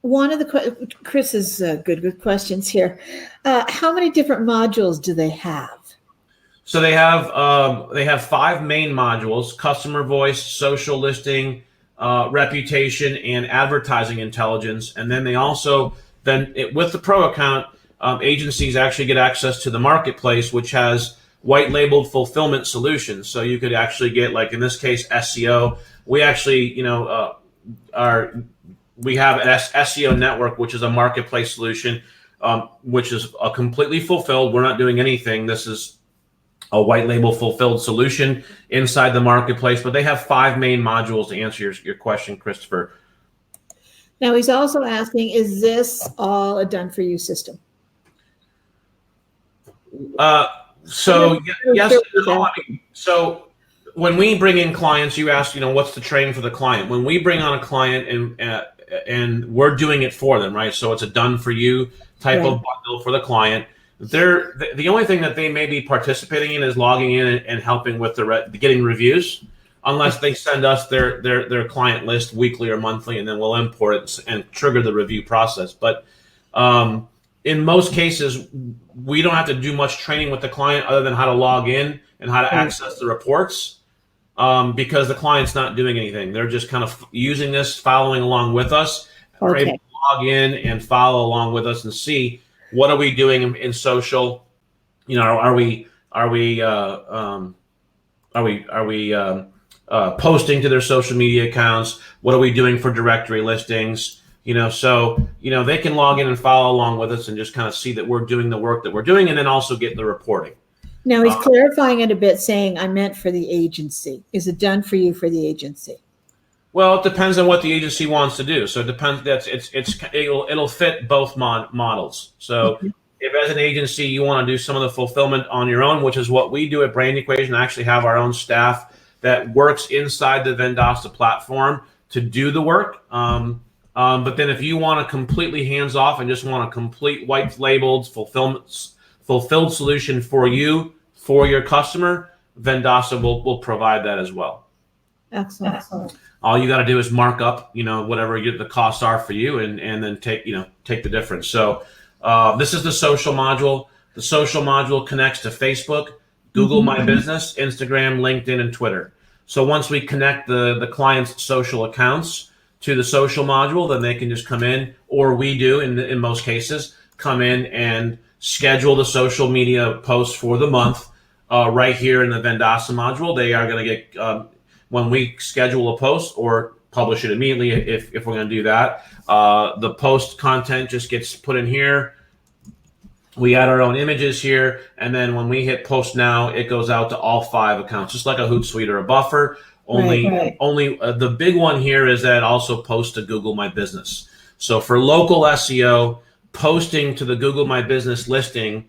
One of the Chris's good questions here. How many different modules do they have? So they have 5 main modules: customer voice, social listing, reputation, and advertising intelligence. And then they also with the pro account, agencies actually get access to the marketplace, which has white labeled fulfillment solutions. So you could actually get, like in this case, SEO. We actually, we have an SEO network, which is a marketplace solution, which is a completely fulfilled. We're not doing anything. This is a white label fulfilled solution inside the marketplace, but they have 5 main modules to answer your question, Christopher. Now he's also asking, is this all a done for you system? So yes, no, so when we bring in clients, you ask, what's the training for the client? When we bring on a client and we're doing it for them, right? So it's a done for you type of bundle for the client. The only thing that they may be participating in is logging in and helping with getting reviews, unless they send us their client list weekly or monthly, and then we'll import it and trigger the review process. But in most cases, we don't have to do much training with the client other than how to log in and how to access the reports, because the client's not doing anything. They're just kind of using this, following along with us. We're able to log in and follow along with us and see what are we doing in social. Are we posting to their social media accounts? What are we doing for directory listings? So they can log in and follow along with us and just kind of see that we're doing the work that we're doing, and then also get the reporting. Now he's clarifying it a bit, saying I meant for the agency. Is it done for you for the agency? Well, it depends on what the agency wants to do. So it depends. It'll fit both models. So if as an agency you want to do some of the fulfillment on your own, which is what we do at Brand Equation, I actually have our own staff that works inside the Vendasta platform to do the work. But then if you want a completely hands off and just want a complete white labeled fulfilled solution for you, for your customer, Vendasta will provide that as well. Excellent. All you got to do is mark up, whatever the costs are for you, and then take the difference. So this is the social module. The social module connects to Facebook, Google My Business, Instagram, LinkedIn, and Twitter. So once we connect the client's social accounts to the social module, then they can just come in, or we do in most cases, come in and schedule the social media posts for the month right here in the Vendasta module. They are going to get when we schedule a post or publish it immediately, if we're going to do that, the post content just gets put in here. We add our own images here, and then when we hit post now, it goes out to all 5 accounts, just like a Hootsuite or a Buffer. Only the big one here is that it also posts to Google My Business. So for local SEO, posting to the Google My Business listing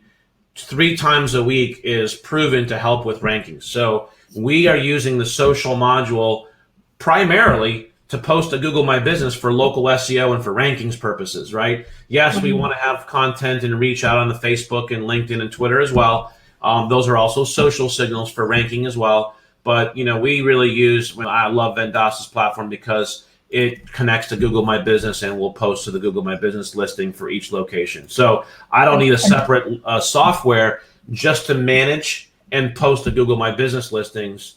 3 times a week is proven to help with rankings. So we are using the social module primarily to post to Google My Business for local SEO and for rankings purposes, right? Yes, we want to have content and reach out on the Facebook and LinkedIn and Twitter as well. Those are also social signals for ranking as well. But, we really I love Vendasta's platform because it connects to Google My Business and will post to the Google My Business listing for each location. So I don't need a separate software just to manage and post to Google My Business listings,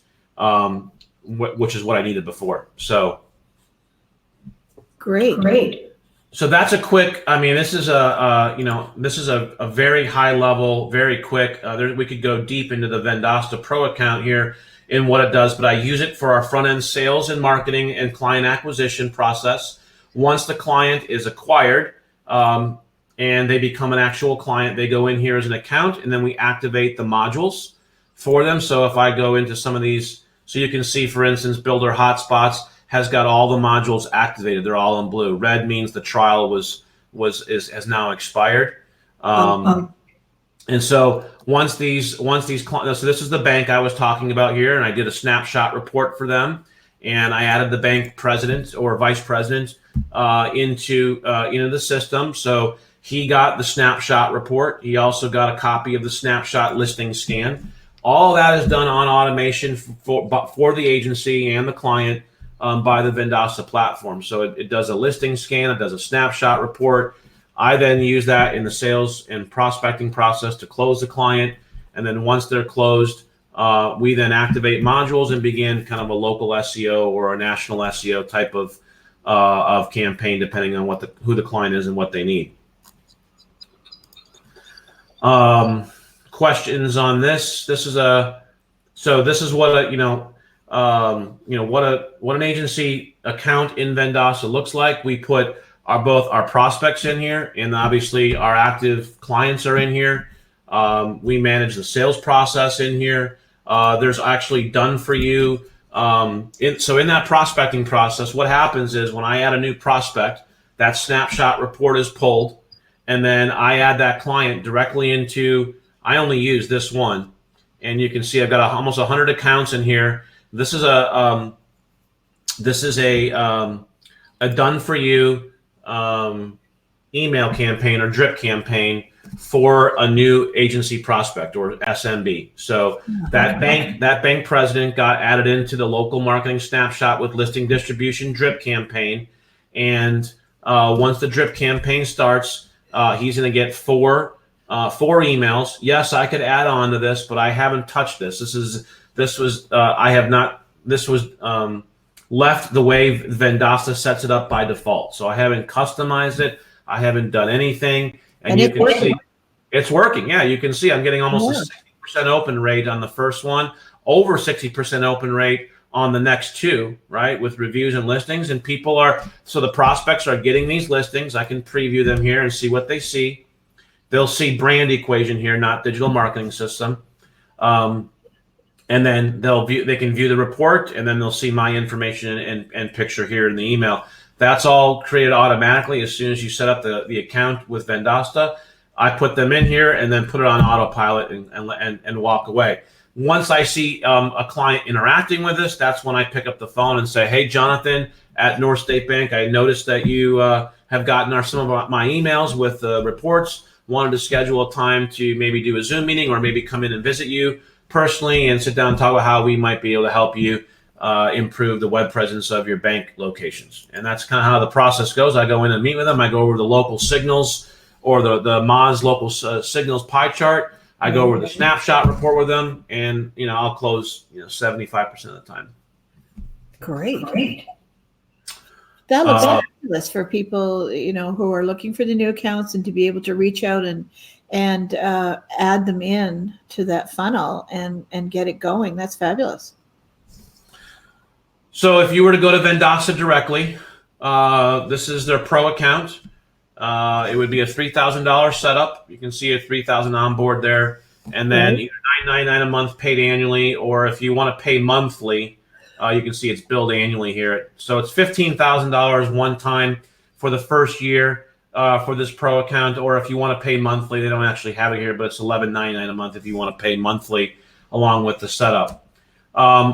which is what I needed before. So great. So that's a quick. This is a very high level, very quick. We could go deep into the Vendasta Pro account here in what it does, but I use it for our front end sales and marketing and client acquisition process. Once the client is acquired and they become an actual client, they go in here as an account, and then we activate the modules for them. So if I go into some of these, so you can see, for instance, Builder Hotspots has got all the modules activated. They're all in blue. Red means the trial has now expired. And so once these clients, so this is the bank I was talking about here, and I did a snapshot report for them, and I added the bank president or vice president into the system. So he got the snapshot report. He also got a copy of the snapshot listing scan. All that is done on automation for the agency and the client by the Vendasta platform. So it does a listing scan, it does a snapshot report. I then use that in the sales and prospecting process to close the client. And then once they're closed, we then activate modules and begin kind of a local SEO or a national SEO type of campaign, depending on who the client is and what they need. Questions on this? This is what what an agency account in Vendasta looks like. We put both our prospects in here, and obviously our active clients are in here. We manage the sales process in here. There's actually done for you. So in that prospecting process, what happens is when I add a new prospect, that snapshot report is pulled, and then I add that client directly into. I only use this one, and you can see I've got almost 100 accounts in here. This is a done for you email campaign or drip campaign for a new agency prospect or SMB. So that bank president got added into the local marketing snapshot with listing distribution drip campaign. And once the drip campaign starts, he's going to get four emails. Yes, I could add on to this, but I haven't touched this. This was left the way Vendasta sets it up by default. So I haven't customized it. I haven't done anything. And you can see it's working. Yeah, you can see I'm getting almost a 60% open rate on the first one, over 60% open rate on the next two, right, with reviews and listings. And so the prospects are getting these listings. I can preview them here and see what they see. They'll see brand equation here, not digital marketing system. And then they can view the report, and then they'll see my information and picture here in the email. That's all created automatically as soon as you set up the account with Vendasta. I put them in here and then put it on autopilot and walk away. Once I see a client interacting with us, that's when I pick up the phone and say, "Hey, Jonathan at North State Bank, I noticed that you have gotten some of my emails with reports. Wanted to schedule a time to maybe do a Zoom meeting or maybe come in and visit you personally and sit down and talk about how we might be able to help you improve the web presence of your bank locations." And that's kind of how the process goes. I go in and meet with them. I go over the local signals or the Moz local signals pie chart. I go over the snapshot report with them, and I'll close 75% of the time. Great. That looks fabulous for people who are looking for the new accounts and to be able to reach out and add them in to that funnel and get it going. That's fabulous. So if you were to go to Vendasta directly, this is their pro account. It would be a $3,000 setup. You can see a $3,000 on board there, and then either $999 a month paid annually, or if you want to pay monthly, you can see it's billed annually here. So it's $15,000 one time for the first year for this pro account, or if you want to pay monthly, they don't actually have it here, but it's $11.99 a month if you want to pay monthly along with the setup.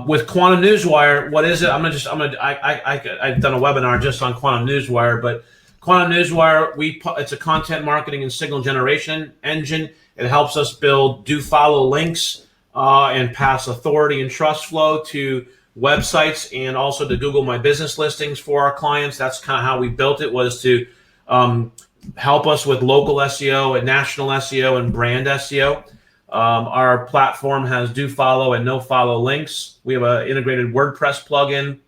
With Quantum Newswire, what is it? I've done a webinar just on Quantum Newswire, but Quantum Newswire, it's a content marketing and signal generation engine. It helps us build do-follow links and pass authority and trust flow to websites and also to Google My Business listings for our clients. That's kind of how we built it, was to help us with local SEO and national SEO and brand SEO. Our platform has do-follow and no-follow links. We have an integrated WordPress plugin,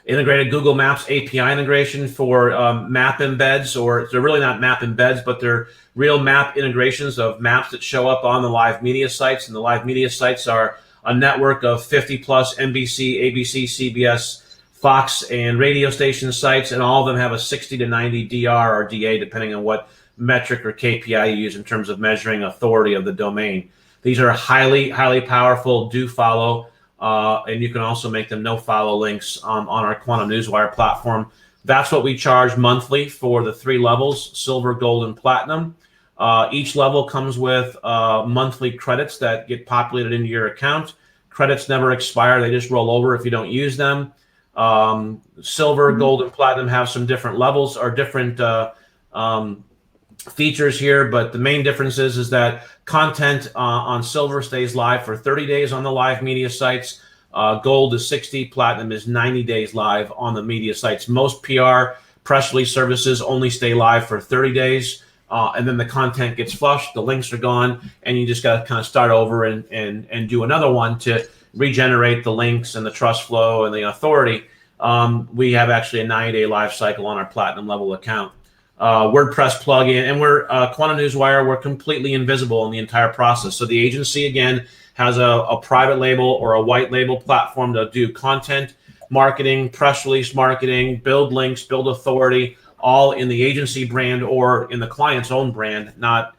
integrated Google Maps API integration for map embeds, or they're really not map embeds, but they're real map integrations of maps that show up on the live media sites. And the live media sites are a network of 50 plus NBC, ABC, CBS, Fox, and radio station sites, and all of them have a 60 to 90 DR or DA, depending on what metric or KPI you use in terms of measuring authority of the domain. These are highly, highly powerful do-follow, and you can also make them no-follow links on our Quantum Newswire platform. That's what we charge monthly for the 3 levels, silver, gold, and platinum. Each level comes with monthly credits that get populated into your account. Credits never expire. They just roll over if you don't use them. Silver, gold, and platinum have some different levels or different features here, but the main difference is that content on silver stays live for 30 days on the live media sites. Gold is 60, platinum is 90 days live on the media sites. Most PR press release services only stay live for 30 days, and then the content gets flushed, the links are gone, and you just got to kind of start over and do another one to regenerate the links and the trust flow and the authority. We have actually a 90-day live cycle on our platinum level account. WordPress plugin, and we're Quantum Newswire. We're completely invisible in the entire process. So the agency, again, has a private label or a white label platform to do content marketing, press release marketing, build links, build authority, all in the agency brand or in the client's own brand. Not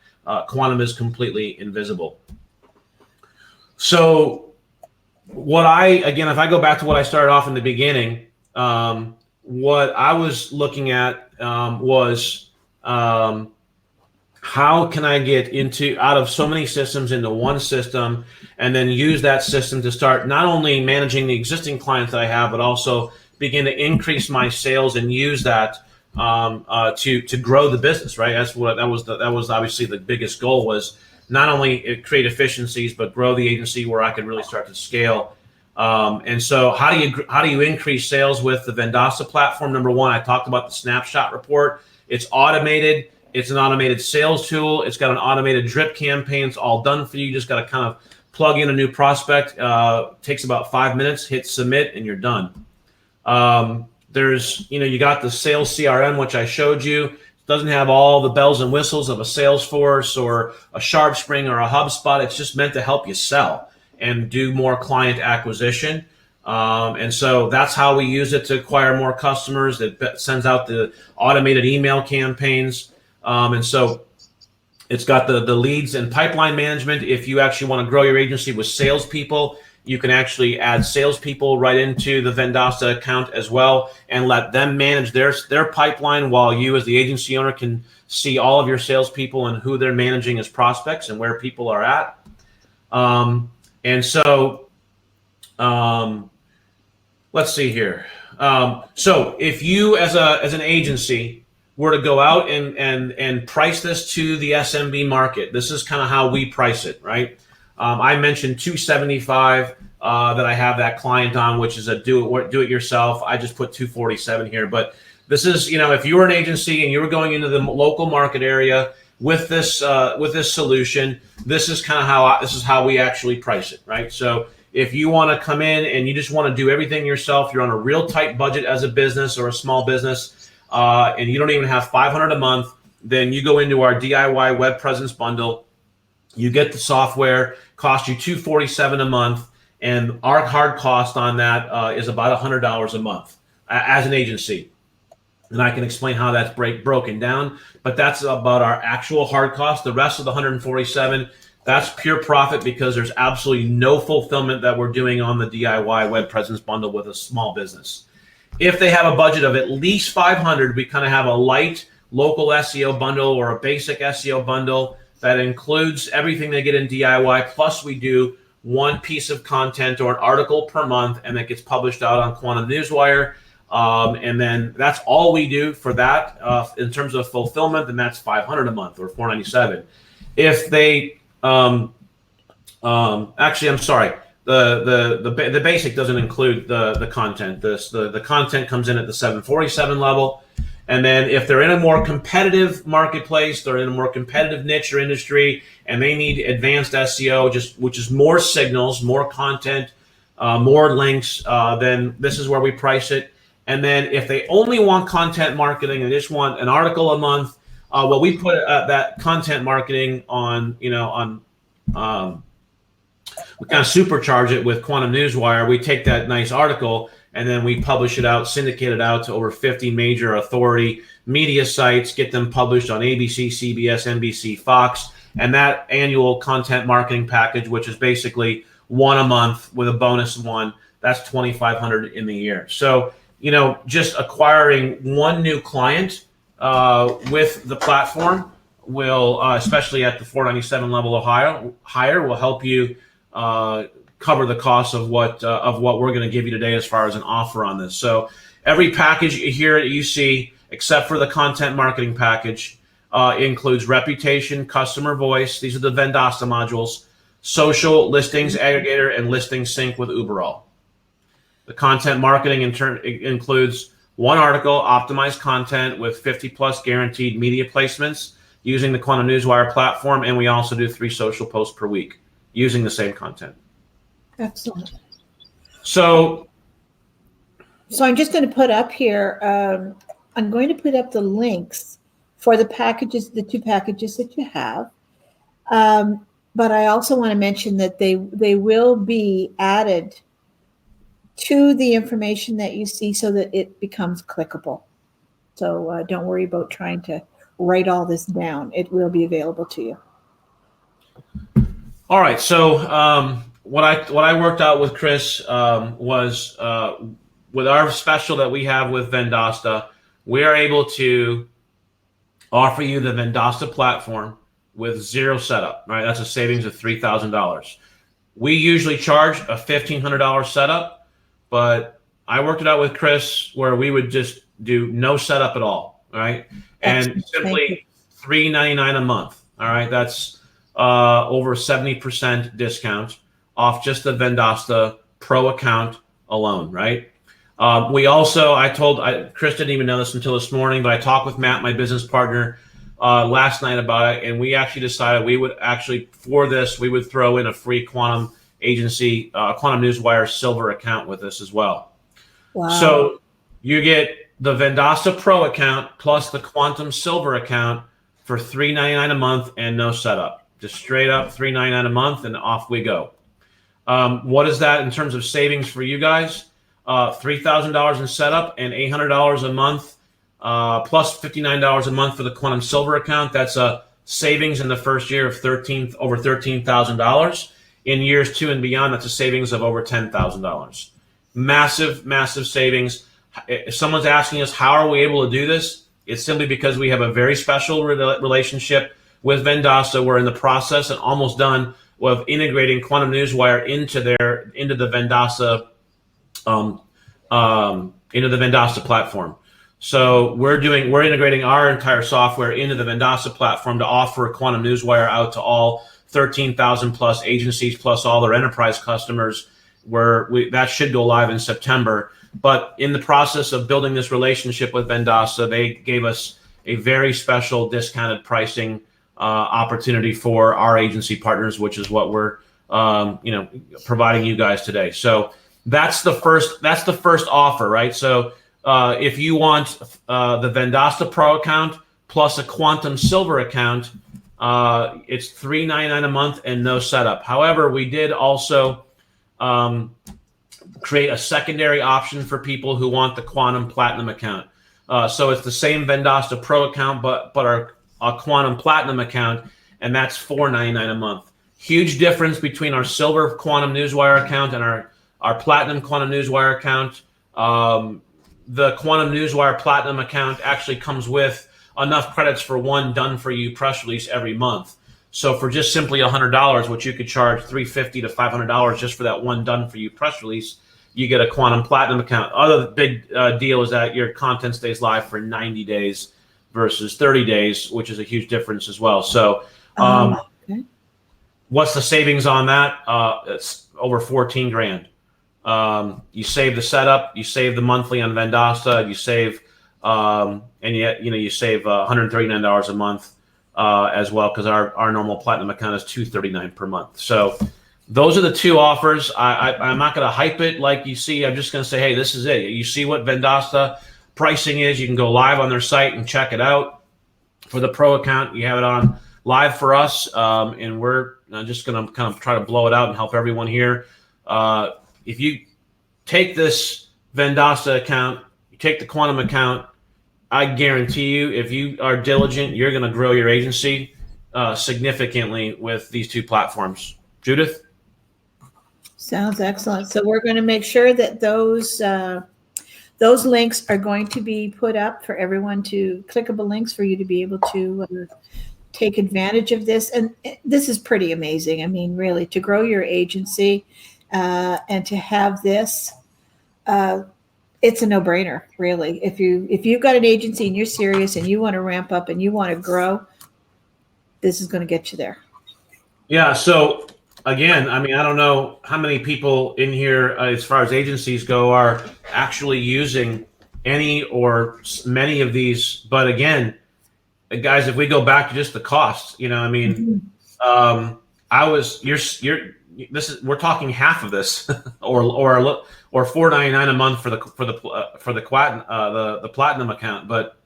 Quantum is completely invisible. So again, if I go back to what I started off in the beginning, what I was looking at was how can I get out of so many systems into one system, and then use that system to start not only managing the existing clients that I have, but also begin to increase my sales and use that to grow the business. Right, that was obviously the biggest goal, was not only create efficiencies but grow the agency where I could really start to scale. And so how do you increase sales with the Vendasta platform? Number one, I talked about the snapshot report. It's automated. It's an automated sales tool. It's got an automated drip campaign. It's all done for you. You just got to kind of plug in a new prospect. Takes about 5 minutes, hit submit, and you're done. You got the sales CRM, which I showed you. It doesn't have all the bells and whistles of a Salesforce or a SharpSpring or a HubSpot. It's just meant to help you sell and do more client acquisition. And so that's how we use it to acquire more customers. It sends out the automated email campaigns. And so it's got the leads and pipeline management. If you actually want to grow your agency with salespeople, you can actually add salespeople right into the Vendasta account as well and let them manage their pipeline, while you as the agency owner can see all of your salespeople and who they're managing as prospects and where people are at. And so let's see here. So if you as an agency were to go out and price this to the SMB market, this is kind of how we price it, right? I mentioned $275 that I have that client on, which is a do it yourself. I just put $247 here, but this is, if you were an agency and you were going into the local market area with this solution, this is how we actually price it, right? So if you want to come in and you just want to do everything yourself, you're on a real tight budget as a business or a small business, and you don't even have $500 a month, then you go into our DIY web presence bundle. You get the software, cost you $247 a month, and our hard cost on that is about $100 a month as an agency. And I can explain how that's broken down, but that's about our actual hard cost. The rest of the $147, that's pure profit, because there's absolutely no fulfillment that we're doing on the DIY web presence bundle with a small business. If they have a budget of at least $500, we kind of have a light local SEO bundle or a basic SEO bundle that includes everything they get in DIY. Plus, we do one piece of content or an article per month, and that gets published out on Quantum Newswire. And then that's all we do for that. In terms of fulfillment, then that's $500 a month or $497. If they, actually, I'm sorry. The basic doesn't include the content. The content comes in at the $747 level. And then if they're in a more competitive marketplace, they're in a more competitive niche or industry, and they need advanced SEO, which is more signals, more content, more links, then this is where we price it. And then if they only want content marketing and just want an article a month, well, we put that content marketing on, we kind of supercharge it with Quantum Newswire. We take that nice article and then we publish it out, syndicate it out to over 50 major authority media sites, get them published on ABC, CBS, NBC, Fox, and that annual content marketing package, which is basically one a month with a bonus one, that's $2,500 in the year. So, just acquiring one new client with the platform will, especially at the 497 level or higher, will help you cover the cost of what we're going to give you today as far as an offer on this. So every package here that you see, except for the content marketing package, includes reputation, customer voice. These are the Vendasta modules, social, listings aggregator, and listing sync with Uberall. The content marketing in turn includes one article, optimized content with 50 plus guaranteed media placements using the Quantum Newswire platform, and we also do 3 social posts per week using the same content. Excellent. So I'm just going to put up here, I'm going to put up the links for the packages, the 2 packages that you have. But I also want to mention that they will be added to the information that you see so that it becomes clickable. So don't worry about trying to write all this down. It will be available to you. all right, so what I worked out with Chris was with our special that we have with Vendasta, we are able to offer you the Vendasta platform with 0 setup, right? That's a savings of $3,000. We usually charge a $1,500 setup, but I worked it out with Chris where we would just do no setup at all, right? And simply $3.99 a month, all right? That's over 70% discount off just the Vendasta Pro account alone, right? We also, Chris didn't even know this until this morning, but I talked with Matt, my business partner, last night about it, and we actually decided we would throw in a free quantum agency, Quantum Newswire Silver account with us as well. Wow. So you get the Vendasta Pro account plus the Quantum Silver account for $3.99 a month and no setup. Just straight up $3.99 a month and off we go. What is that in terms of savings for you guys? $3,000 in setup and $800 a month, plus $59 a month for the Quantum Silver account. That's a savings in the first year of over $13,000. In years 2 and beyond, that's a savings of over $10,000. Massive, massive savings. If someone's asking us, how are we able to do this? It's simply because we have a very special relationship with Vendasta. We're in the process and almost done of integrating Quantum Newswire into the Vendasta platform. So we're integrating our entire software into the Vendasta platform to offer Quantum Newswire out to all 13,000 plus agencies plus all their enterprise customers. That should go live in September. But in the process of building this relationship with Vendasta, they gave us a very special discounted pricing opportunity for our agency partners, which is what we're providing you guys today. So that's the first offer, right? So if you want the Vendasta Pro account plus a Quantum Silver account, it's $3.99 a month and no setup. However, we did also create a secondary option for people who want the Quantum Platinum account. So it's the same Vendasta Pro account, but our Quantum Platinum account, and that's $4.99 a month. Huge difference between our Silver Quantum Newswire account and our Platinum Quantum Newswire account. The Quantum Newswire Platinum account actually comes with enough credits for one done-for-you press release every month. So for just simply $100, which you could charge $350 to $500 just for that one done-for-you press release, you get a Quantum Platinum account. Other big deal is that your content stays live for 90 days versus 30 days, which is a huge difference as well. So Okay. What's the savings on that? It's over 14 grand. You save the setup, you save the monthly on Vendasta, you save, and yet, you save $139 a month as well, because our normal Platinum account is $239 per month. So those are the 2 offers. I'm not going to hype it like you see. I'm just going to say, hey, this is it. You see what Vendasta pricing is. You can go live on their site and check it out. For the Pro account, you have it on live for us, and we're just going to kind of try to blow it out and help everyone here. If you take this Vendasta account, you take the Quantum account, I guarantee you, if you are diligent, you're going to grow your agency significantly with these 2 platforms. Judith? Sounds excellent. So we're going to make sure that those links are going to be put up for everyone, to clickable links for you to be able to take advantage of this. And this is pretty amazing. I mean, really, to grow your agency and to have this, it's a no-brainer, really. If you've got an agency and you're serious and you want to ramp up and you want to grow, this is going to get you there. Yeah. So again, I mean, I don't know how many people in here, as far as agencies go, are actually using any or many of these. But again, guys, if we go back to just the costs, I mean, we're talking half of this, or $4.99 a month for the platinum account. But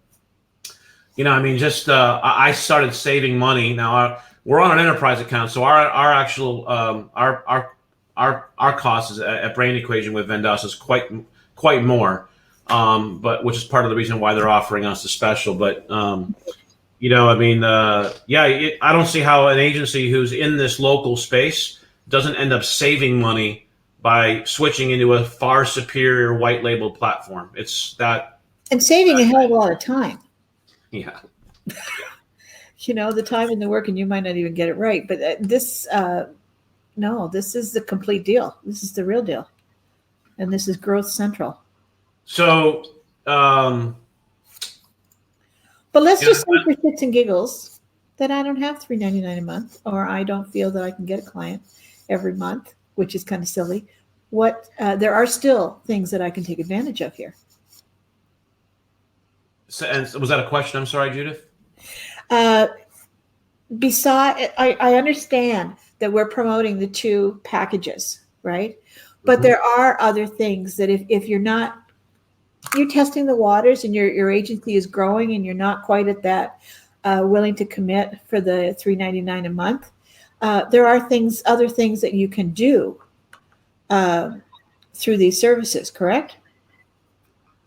I mean, just I started saving money. Now we're on an enterprise account, so our actual our costs at Brain Equation with Vendas is quite more, but which is part of the reason why they're offering us a special. But I mean, I don't see how an agency who's in this local space doesn't end up saving money by switching into a far superior white label platform. It's that. And saving a hell of a lot of time. Yeah. The time and the work, and you might not even get it right. But this is the complete deal. This is the real deal. And this is Growth Central. So, but let's just say for shits and giggles that I don't have $3.99 a month, or I don't feel that I can get a client every month, which is kind of silly. There are still things that I can take advantage of here. So, and was that a question? I'm sorry, Judith. Besides, I understand that we're promoting the 2 packages, right? But there are other things that if you're testing the waters and your agency is growing and you're not quite at that willing to commit for the $3.99 a month, there are other things that you can do through these services, correct?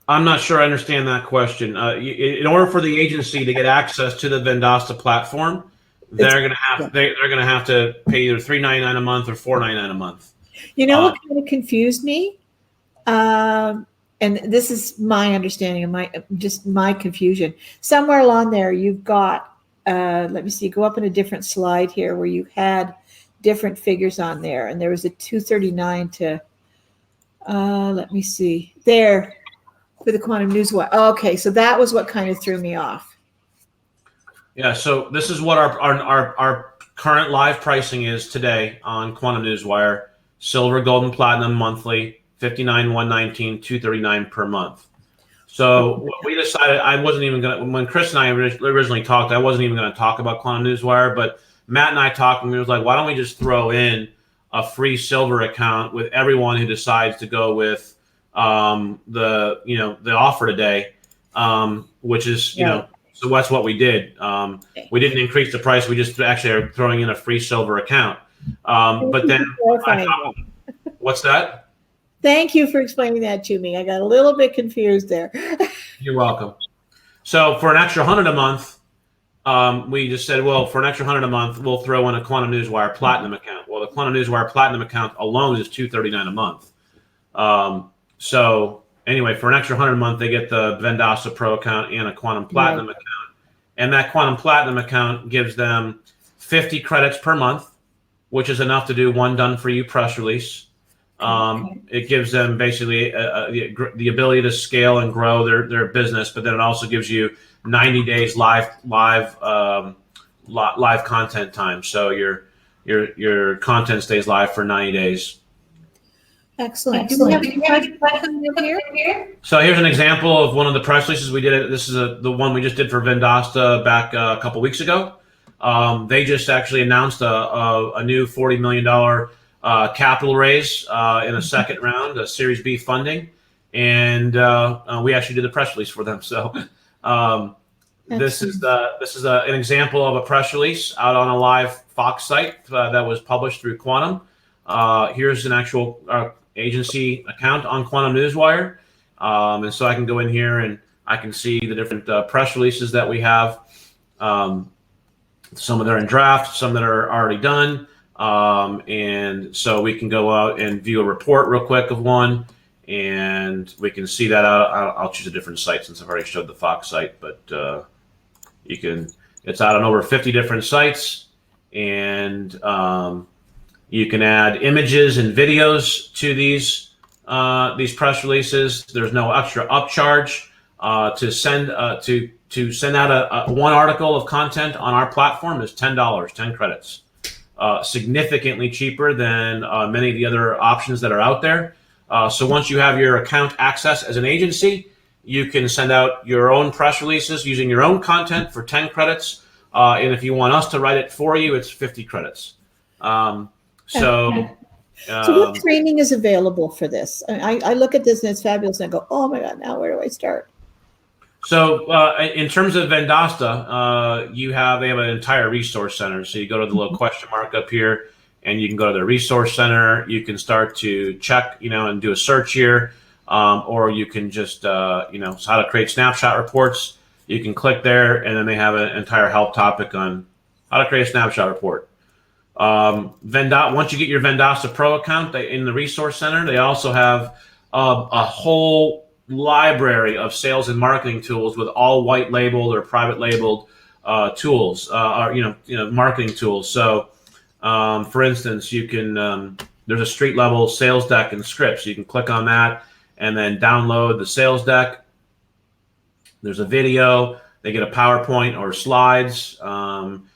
I'm not sure I understand that question. In order for the agency to get access to the Vendasta platform, they're going to have to pay either $3.99 a month or $4.99 a month. What kind of confused me, and this is my understanding of my confusion. Somewhere along there, you've got. Let me see. Go up in a different slide here where you had different figures on there, and there was a $239 to. Let me see there. For the Quantum Newswire. Okay, so that was what kind of threw me off. Yeah, so this is what our current live pricing is today on Quantum Newswire. Silver, gold, and platinum monthly, $59, $119, $239 per month. So we decided I wasn't even going to, when Chris and I originally talked, I wasn't even going to talk about Quantum Newswire, but Matt and I talked, and we was like, why don't we just throw in a free silver account with everyone who decides to go with the offer today, which is, so that's what we did. We didn't increase the price. We just actually are throwing in a free silver account. But then what's that? Thank you for explaining that to me. I got a little bit confused there. You're welcome. So for an extra $100 a month, we just said, well, for an extra $100 a month, we'll throw in a Quantum Newswire Platinum account. Well, the Quantum Newswire Platinum account alone is $239 a month. So anyway, for an extra $100 a month, they get the Vendasta Pro account and a Quantum Platinum account. And that Quantum Platinum account gives them 50 credits per month, which is enough to do one done-for-you press release. It gives them basically the ability to scale and grow their business, but then it also gives you 90 days live content time. So your content stays live for 90 days. Excellent. Do we have any questions here? So here's an example of one of the press releases we did. This is the one we just did for Vendasta back a couple weeks ago. They just actually announced a new $40 million capital raise in a second round, a Series B funding, and we actually did the press release for them. So this is an example of a press release out on a live Fox site that was published through Quantum. Here's an actual agency account on Quantum Newswire, and so I can go in here and I can see the different press releases that we have. Some of them are in draft, some that are already done. And so we can go out and view a report real quick of one, and we can see that out. I'll choose a different site since I've already showed the Fox site, but you can It's out on over 50 different sites, and you can add images and videos to these press releases. There's no extra upcharge to send send out a one article of content on our platform is $10, 10 credits. Significantly cheaper than many of the other options that are out there. So once you have your account access as an agency, you can send out your own press releases using your own content for 10 credits. And if you want us to write it for you, it's 50 credits. So what training is available for this? I look at this and it's fabulous and I go, oh my God, now where do I start? So in terms of Vendasta, they have an entire resource center. So you go to the little question mark up here and you can go to the resource center. You can start to check, and do a search here. Or you can just, how to create snapshot reports. You can click there and then they have an entire help topic on how to create a snapshot report. Once you get your Vendasta Pro account in the resource center, they also have a whole library of sales and marketing tools with all white labeled or private labeled tools, marketing tools. So, for instance, you can there's a street level sales deck and scripts. You can click on that and then download the sales deck. There's a video. They get a PowerPoint or slides.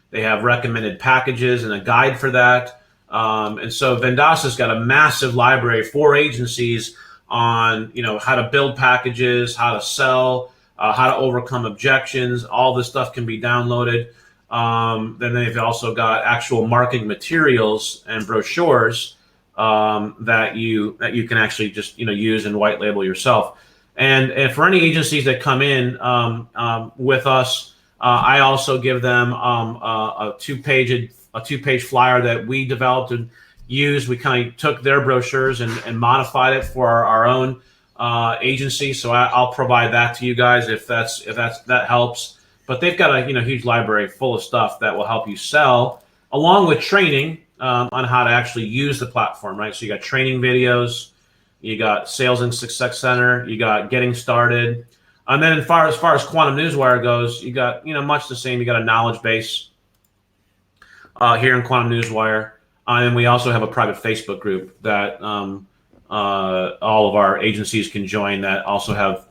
They have recommended packages and a guide for that. And so Vendasta's got a massive library for agencies on, how to build packages, how to sell, how to overcome objections. All this stuff can be downloaded. Then they've also got actual marketing materials and brochures that you can actually just, use and white label yourself. And for any agencies that come in with us, I also give them a two-page flyer that we developed and used. We kind of took their brochures and modified it for our own agency. So I'll provide that to you guys if that helps. But they've got a huge library full of stuff that will help you sell, along with training on how to actually use the platform. Right. So you got training videos, you got Sales and Success Center, you got Getting Started. And then as far as Quantum Newswire goes, you got, much the same. You got a knowledge base here in Quantum Newswire. And we also have a private Facebook group that all of our agencies can join that also have,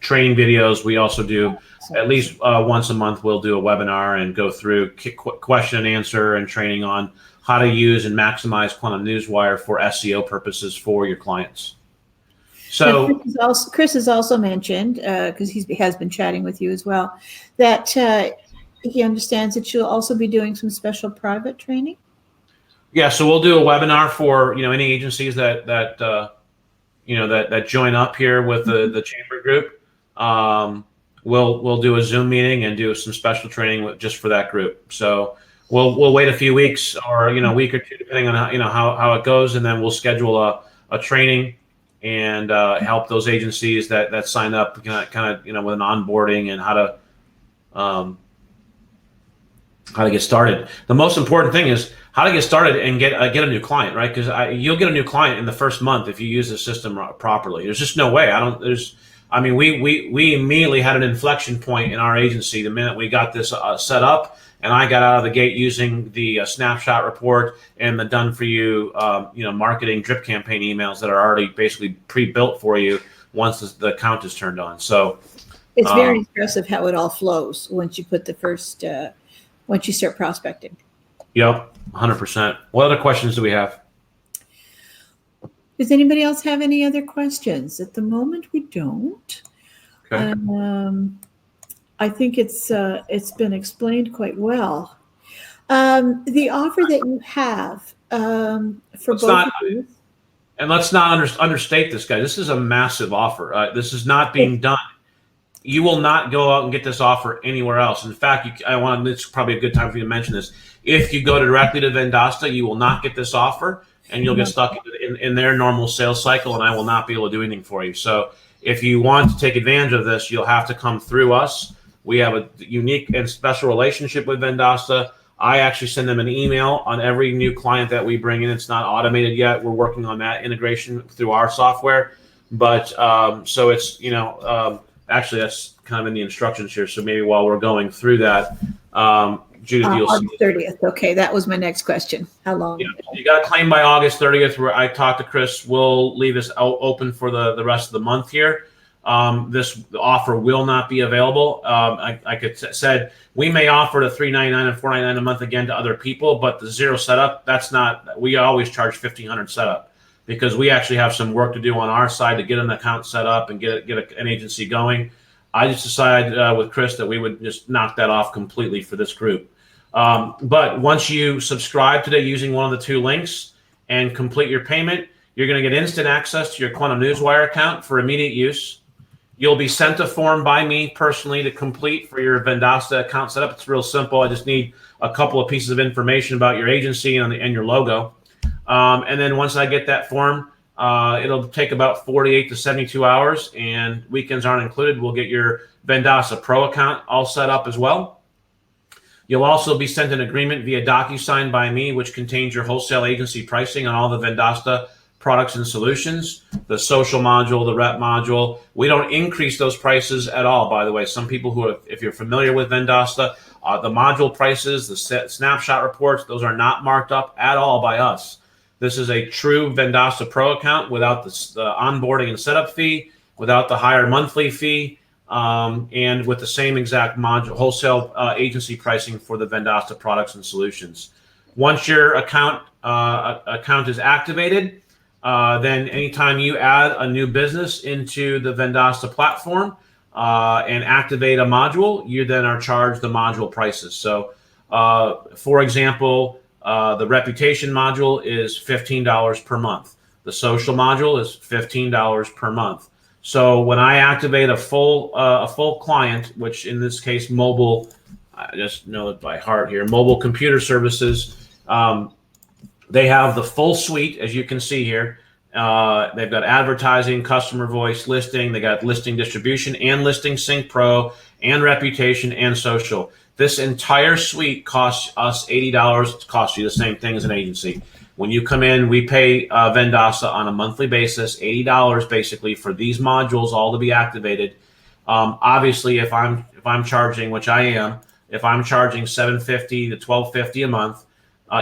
training videos. We also do at least once a month, we'll do a webinar and go through question and answer and training on how to use and maximize Quantum Newswire for SEO purposes for your clients. So Chris has also mentioned, because he has been chatting with you as well, that he understands that you'll also be doing some special private training. Yeah, so we'll do a webinar for any agencies that join up here with the chamber group. We'll do a Zoom meeting and do some special training just for that group. So we'll wait a few weeks or a week or two depending on how it goes, and then we'll schedule a training and help those agencies that sign up kind of with an onboarding and how to get started. The most important thing is how to get started and get a new client, right? Because you'll get a new client in the first month if you use the system properly. There's just no way. We immediately had an inflection point in our agency the minute we got this set up, and I got out of the gate using the snapshot report and the done for you, marketing drip campaign emails that are already basically pre-built for you once the account is turned on. So it's very impressive how it all flows once you put the first, once you start prospecting. Yep, 100%. What other questions do we have? Does anybody else have any other questions? At the moment, we don't. Okay. I think it's been explained quite well. The offer that you have for both of you. And let's not understate this, guy. This is a massive offer. This is not being done. You will not go out and get this offer anywhere else. In fact, it's probably a good time for you to mention this. If you go directly to Vendasta, you will not get this offer, and you'll get stuck in their normal sales cycle, and I will not be able to do anything for you. So if you want to take advantage of this, you'll have to come through us. We have a unique and special relationship with Vendasta. I actually send them an email on every new client that we bring in. It's not automated yet. We're working on that integration through our software. But so it's, actually, that's kind of in the instructions here. So maybe while we're going through that, Judith, you'll see. August 30th. Okay, that was my next question. How long? Yeah, you got to claim by August 30th. Where I talked to Chris, we'll leave this open for the rest of the month here. This offer will not be available. Like I said, we may offer the $399 and $499 a month again to other people, but the zero setup, that's not. We always charge $1,500 setup because we actually have some work to do on our side to get an account set up and get an agency going. I just decided with Chris that we would just knock that off completely for this group. But once you subscribe today using one of the two links and complete your payment, you're going to get instant access to your Quantum Newswire account for immediate use. You'll be sent a form by me personally to complete for your Vendasta account setup. It's real simple. I just need a couple of pieces of information about your agency and your logo. And then once I get that form, it'll take about 48 to 72 hours, and weekends aren't included. We'll get your Vendasta Pro account all set up as well. You'll also be sent an agreement via DocuSign by me, which contains your wholesale agency pricing on all the Vendasta products and solutions, the social module, the rep module. We don't increase those prices at all, by the way. Some people who are, if you're familiar with Vendasta, the module prices, the snapshot reports, those are not marked up at all by us. This is a true Vendasta Pro account without the onboarding and setup fee, without the higher monthly fee, and with the same exact module wholesale agency pricing for the Vendasta products and solutions. Once your account is activated, then anytime you add a new business into the Vendasta platform and activate a module, you then are charged the module prices. So, for example, the reputation module is $15 per month. The social module is $15 per month. So when I activate a full client, which in this case mobile, I just know it by heart here, mobile computer services, they have the full suite, as you can see here. They've got advertising, customer voice, listing. They got listing distribution and listing sync pro and reputation and social. This entire suite costs us $80. It costs you the same thing as an agency. When you come in, we pay Vendasta on a monthly basis, $80 basically for these modules all to be activated. Obviously, if I'm charging, which I am, if I'm charging $750 to $1,250 a month,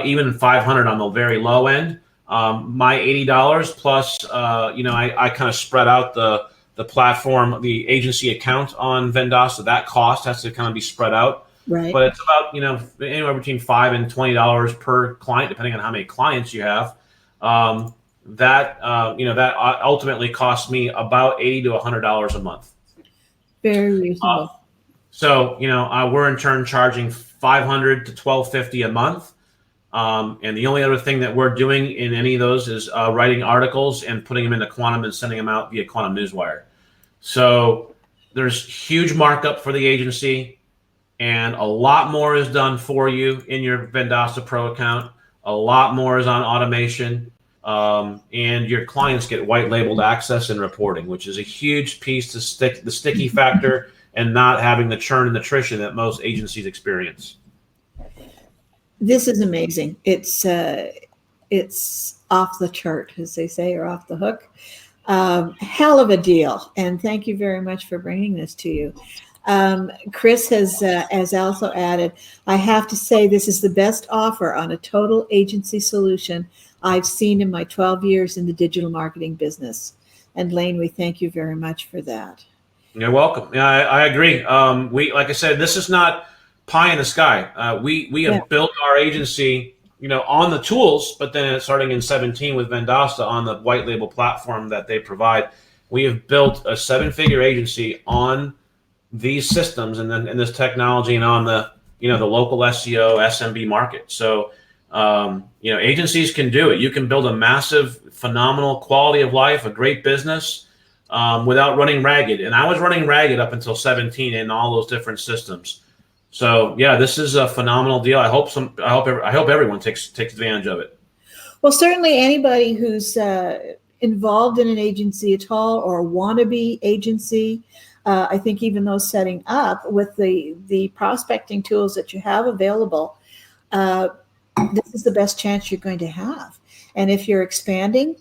even $500 on the very low end, my $80 plus, I kind of spread out the platform, the agency account on Vendasta. That cost has to kind of be spread out. Right. But it's about, anywhere between $5 and $20 per client, depending on how many clients you have. That ultimately costs me about $80 to $100 a month. Very reasonable. So, we're in turn charging $500 to $1,250 a month. And the only other thing that we're doing in any of those is writing articles and putting them into Quantum and sending them out via Quantum Newswire. So there's huge markup for the agency. And a lot more is done for you in your Vendasta Pro account. A lot more is on automation. And your clients get white labeled access and reporting, which is a huge piece to the sticky factor and not having the churn and attrition that most agencies experience. This is amazing. It's off the chart, as they say, or off the hook. Hell of a deal. And thank you very much for bringing this to you. Chris has also added, I have to say this is the best offer on a total agency solution I've seen in my 12 years in the digital marketing business. And Lane, we thank you very much for that. You're welcome. Yeah, I agree. Like I said, this is not pie in the sky. We have built our agency, on the tools, but then starting in 2017 with Vendasta on the white label platform that they provide, we have built a 7-figure agency on these systems and then this technology and on the the local SEO SMB market. So agencies can do it. You can build a massive, phenomenal quality of life, a great business without running ragged. And I was running ragged up until 2017 in all those different systems. So yeah, this is a phenomenal deal. I hope everyone takes advantage of it. Well, certainly anybody who's involved in an agency at all or wannabe agency. I think even those setting up with the prospecting tools that you have available, this is the best chance you're going to have. And if you're expanding,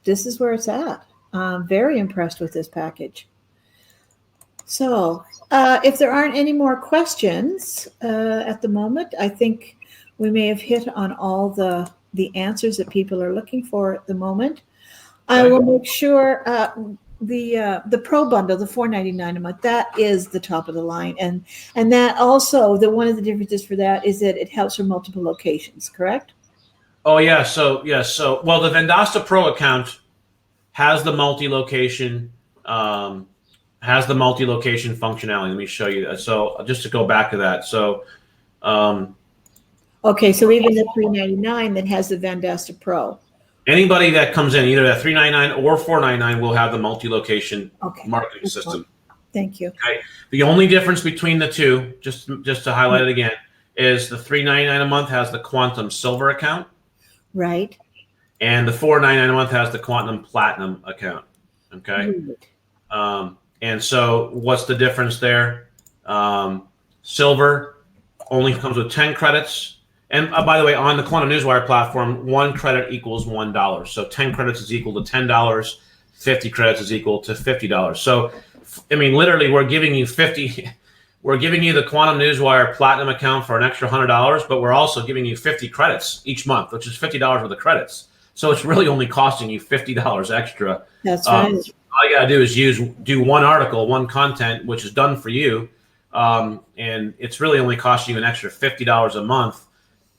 this is where it's at. I'm very impressed with this package. So, if there aren't any more questions at the moment, I think we may have hit on all the answers that people are looking for at the moment. I Okay. will make sure the Pro bundle, the $4.99 a month, that is the top of the line, and that also one of the differences for that is that it helps for multiple locations. Correct? Oh yeah. So well, the Vendasta Pro account has the multi-location um, functionality. Let me show you that. So just to go back to that. So um, Okay, so even the $3.99 that has the Vendasta Pro. anybody that comes in, either at $3.99 or $4.99, will have the multi-location Okay, marketing system. thank you. Okay. The only difference between the two, just to highlight it again, is the $3.99 a month has the Quantum Silver account, Right. and the $4.99 a month has the Quantum Platinum account. Okay. And so, what's the difference there? Silver only comes with 10 credits. And by the way, on the Quantum Newswire platform, 1 credit equals $1. So 10 credits is equal to $10. 50 credits is equal to $50. So, I mean, literally, we're giving you 50. We're giving you the Quantum Newswire Platinum account for an extra $100, but we're also giving you 50 credits each month, which is $50 worth of credits. So it's really only costing you $50 extra. That's right. All you gotta do is do one article, one content, which is done for you, and it's really only costing you an extra $50 a month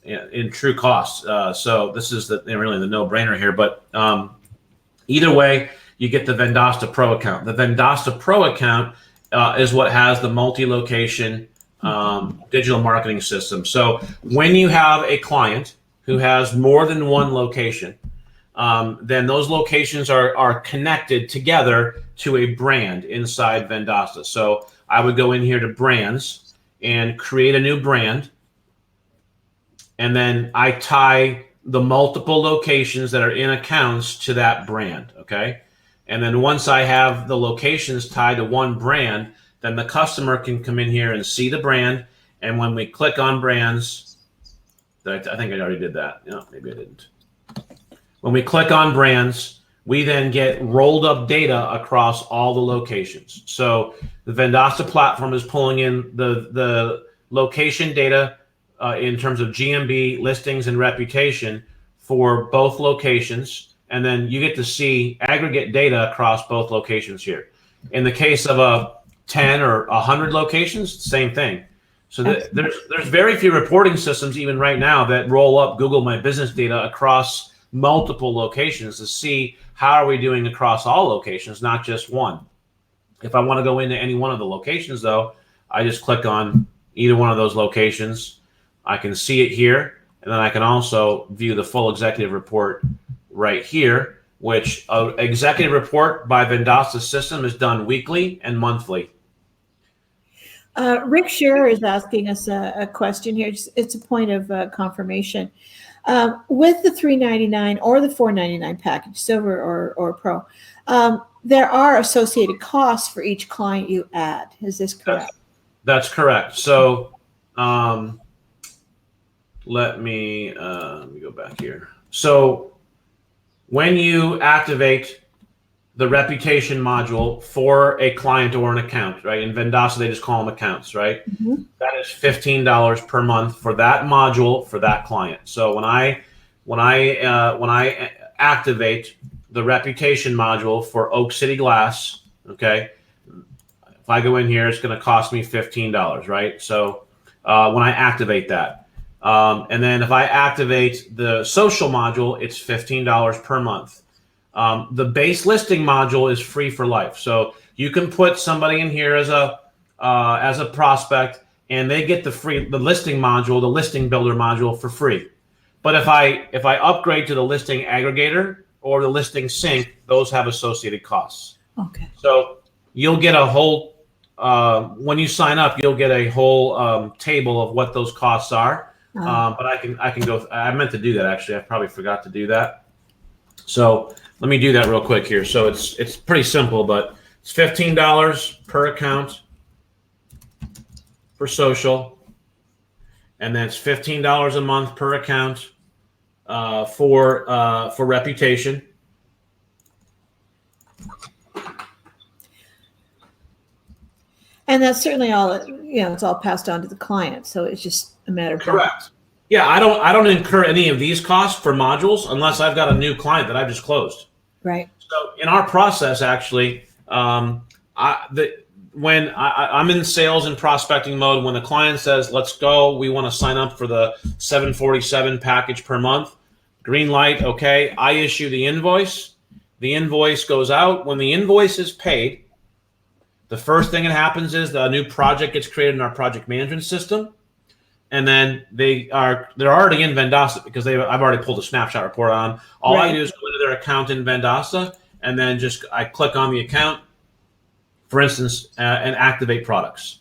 in true costs. So this is really the no-brainer here. But either way, you get the Vendasta Pro account. The Vendasta Pro account is what has the multi-location digital marketing system. So when you have a client who has more than one location, then those locations are connected together to a brand inside Vendasta. So I would go in here to brands and create a new brand. And then I tie the multiple locations that are in accounts to that brand. Okay. And then once I have the locations tied to one brand, then the customer can come in here and see the brand. And when we click on brands, I think I already did that. No, maybe I didn't. When we click on brands, we then get rolled up data across all the locations. So the Vendasta platform is pulling in the location data in terms of GMB, listings, and reputation for both locations. And then you get to see aggregate data across both locations here. In the case of a 10 or 100 locations, same thing. So there's very few reporting systems even right now that roll up Google My Business data across multiple locations to see how are we doing across all locations, not just one. If I want to go into any one of the locations, though, I just click on either one of those locations. I can see it here, and then I can also view the full executive report right here, which executive report by Vendasta system is done weekly and monthly. Rick Scherer is asking us a question here. It's a point of confirmation. With the $3.99 or the $4.99 package, Silver or Pro, there are associated costs for each client you add. Is this correct? That's correct. So let me go back here. So when you activate the reputation module for a client or an account, right? In Vendasta, they just call them accounts, right? Mm-hmm. That is $15 per month for that module for that client. So when I activate the reputation module for Oak City Glass, okay, if I go in here, it's going to cost me $15, right? So when I activate that, and then if I activate the social module, it's $15 per month. The base listing module is free for life. So you can put somebody in here as a prospect, and they get the listing module, the listing builder module for free. But if I upgrade to the listing aggregator or the listing sync, those have associated costs. Okay. So you'll get a whole when you sign up, you'll get a whole table of what those costs are. But I can go. I meant to do that actually. I probably forgot to do that. So let me do that real quick here. So it's pretty simple, but it's $15 per account for social, and then it's $15 a month per account for reputation. And that's certainly all, it's all passed on to the client. So it's just a matter of. Correct. Yeah, I don't incur any of these costs for modules unless I've got a new client that I've just closed. Right. So in our process, actually, when I'm in sales and prospecting mode, when the client says, "Let's go," we want to sign up for the 747 package per month. Green light, okay. I issue the invoice. The invoice goes out. When the invoice is paid, the first thing that happens is the new project gets created in our project management system. And then they're already in Vendasta because I've already pulled a snapshot report on. All I do is go into their account in Vendasta, and then I click on the account, for instance, and activate products.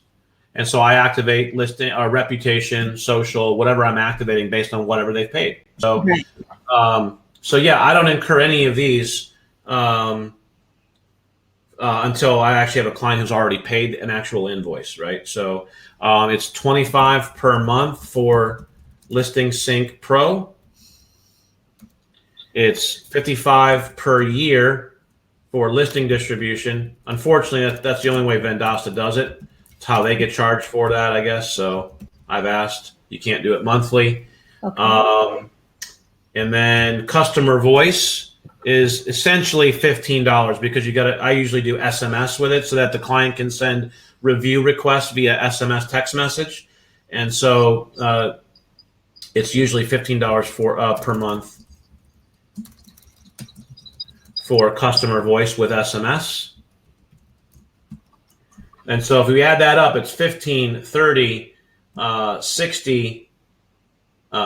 And so I activate listing or reputation, social, whatever I'm activating based on whatever they've paid. So, so yeah, I don't incur any of these until I actually have a client who's already paid an actual invoice, right? So it's $25 per month for Listing Sync Pro. It's $55 per year for listing distribution. Unfortunately, that's the only way Vendasta does it. It's how they get charged for that, I guess. So I've asked. You can't do it monthly. Okay. And then customer voice is essentially $15 because I usually do SMS with it so that the client can send review requests via SMS text message. And so it's usually $15 per month for customer voice with SMS. And so if we add that up, it's 15, 30, 60,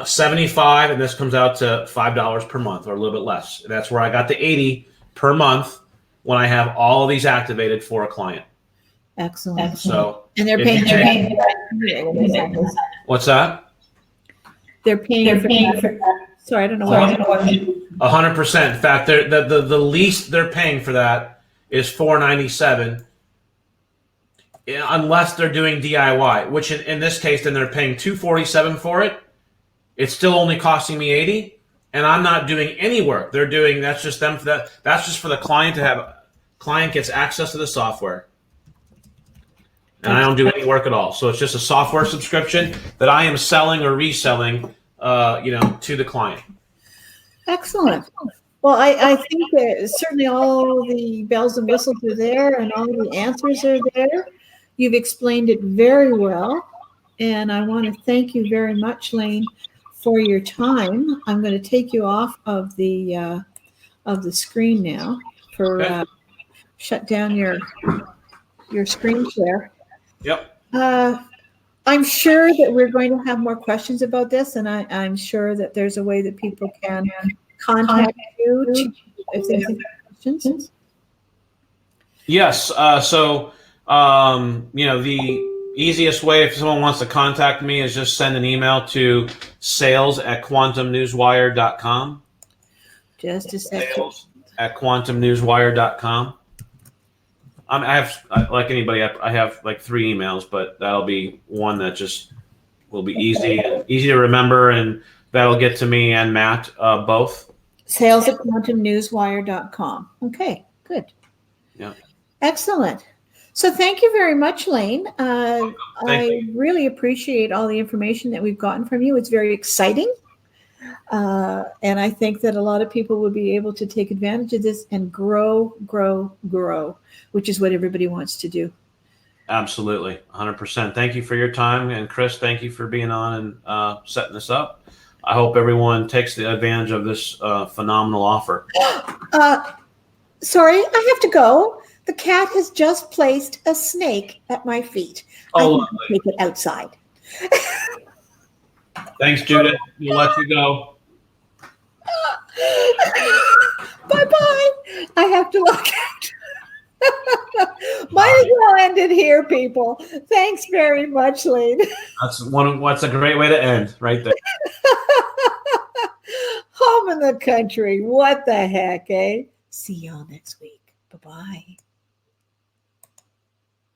75, and this comes out to $5 per month or a little bit less. That's where I got the 80 per month when I have all of these activated for a client. Excellent. So, and they're paying. What's that? They're paying for. Sorry, I don't know what. 100%. In fact, the least they're paying for that is $497, unless they're doing DIY, which in this case, then they're paying $247 for it. It's still only costing me $80, and I'm not doing any work. They're doing that's just them for that. That's just for the client to have. Client gets access to the software, and I don't do any work at all. So it's just a software subscription that I am selling or reselling, to the client. Excellent. Well, I think that certainly all the bells and whistles are there, and all the answers are there. You've explained it very well, and I want to thank you very much, Lane, for your time. I'm going to take you off of the screen now for shut down your screen share. Yep. I'm sure that we're going to have more questions about this, and I'm sure that there's a way that people can contact you if they have questions. Yes. So the easiest way if someone wants to contact me is just send an email to sales@quantumnewswire.com. Just a second. Sales@quantumnewswire.com. I have, like anybody, I have like 3 emails, but that'll be one that just will be easy to remember, and that'll get to me and Matt both. Sales@quantumnewswire.com. Okay, good. Yeah. Excellent. So thank you very much, Lane. I really appreciate all the information that we've gotten from you. It's very exciting. And I think that a lot of people will be able to take advantage of this and grow, which is what everybody wants to do. Absolutely. 100%. Thank you for your time. And Chris, thank you for being on and setting this up. I hope everyone takes the advantage of this phenomenal offer. Sorry, I have to go. The cat has just placed a snake at my feet. Oh, I can take it outside. Thanks, Judith. We'll let you go. Bye-bye. I have to look out. Might as well end it here, people. Thanks very much, Lane. That's a great way to end right there. Home in the country. What the heck, eh? See y'all next week. Bye-bye.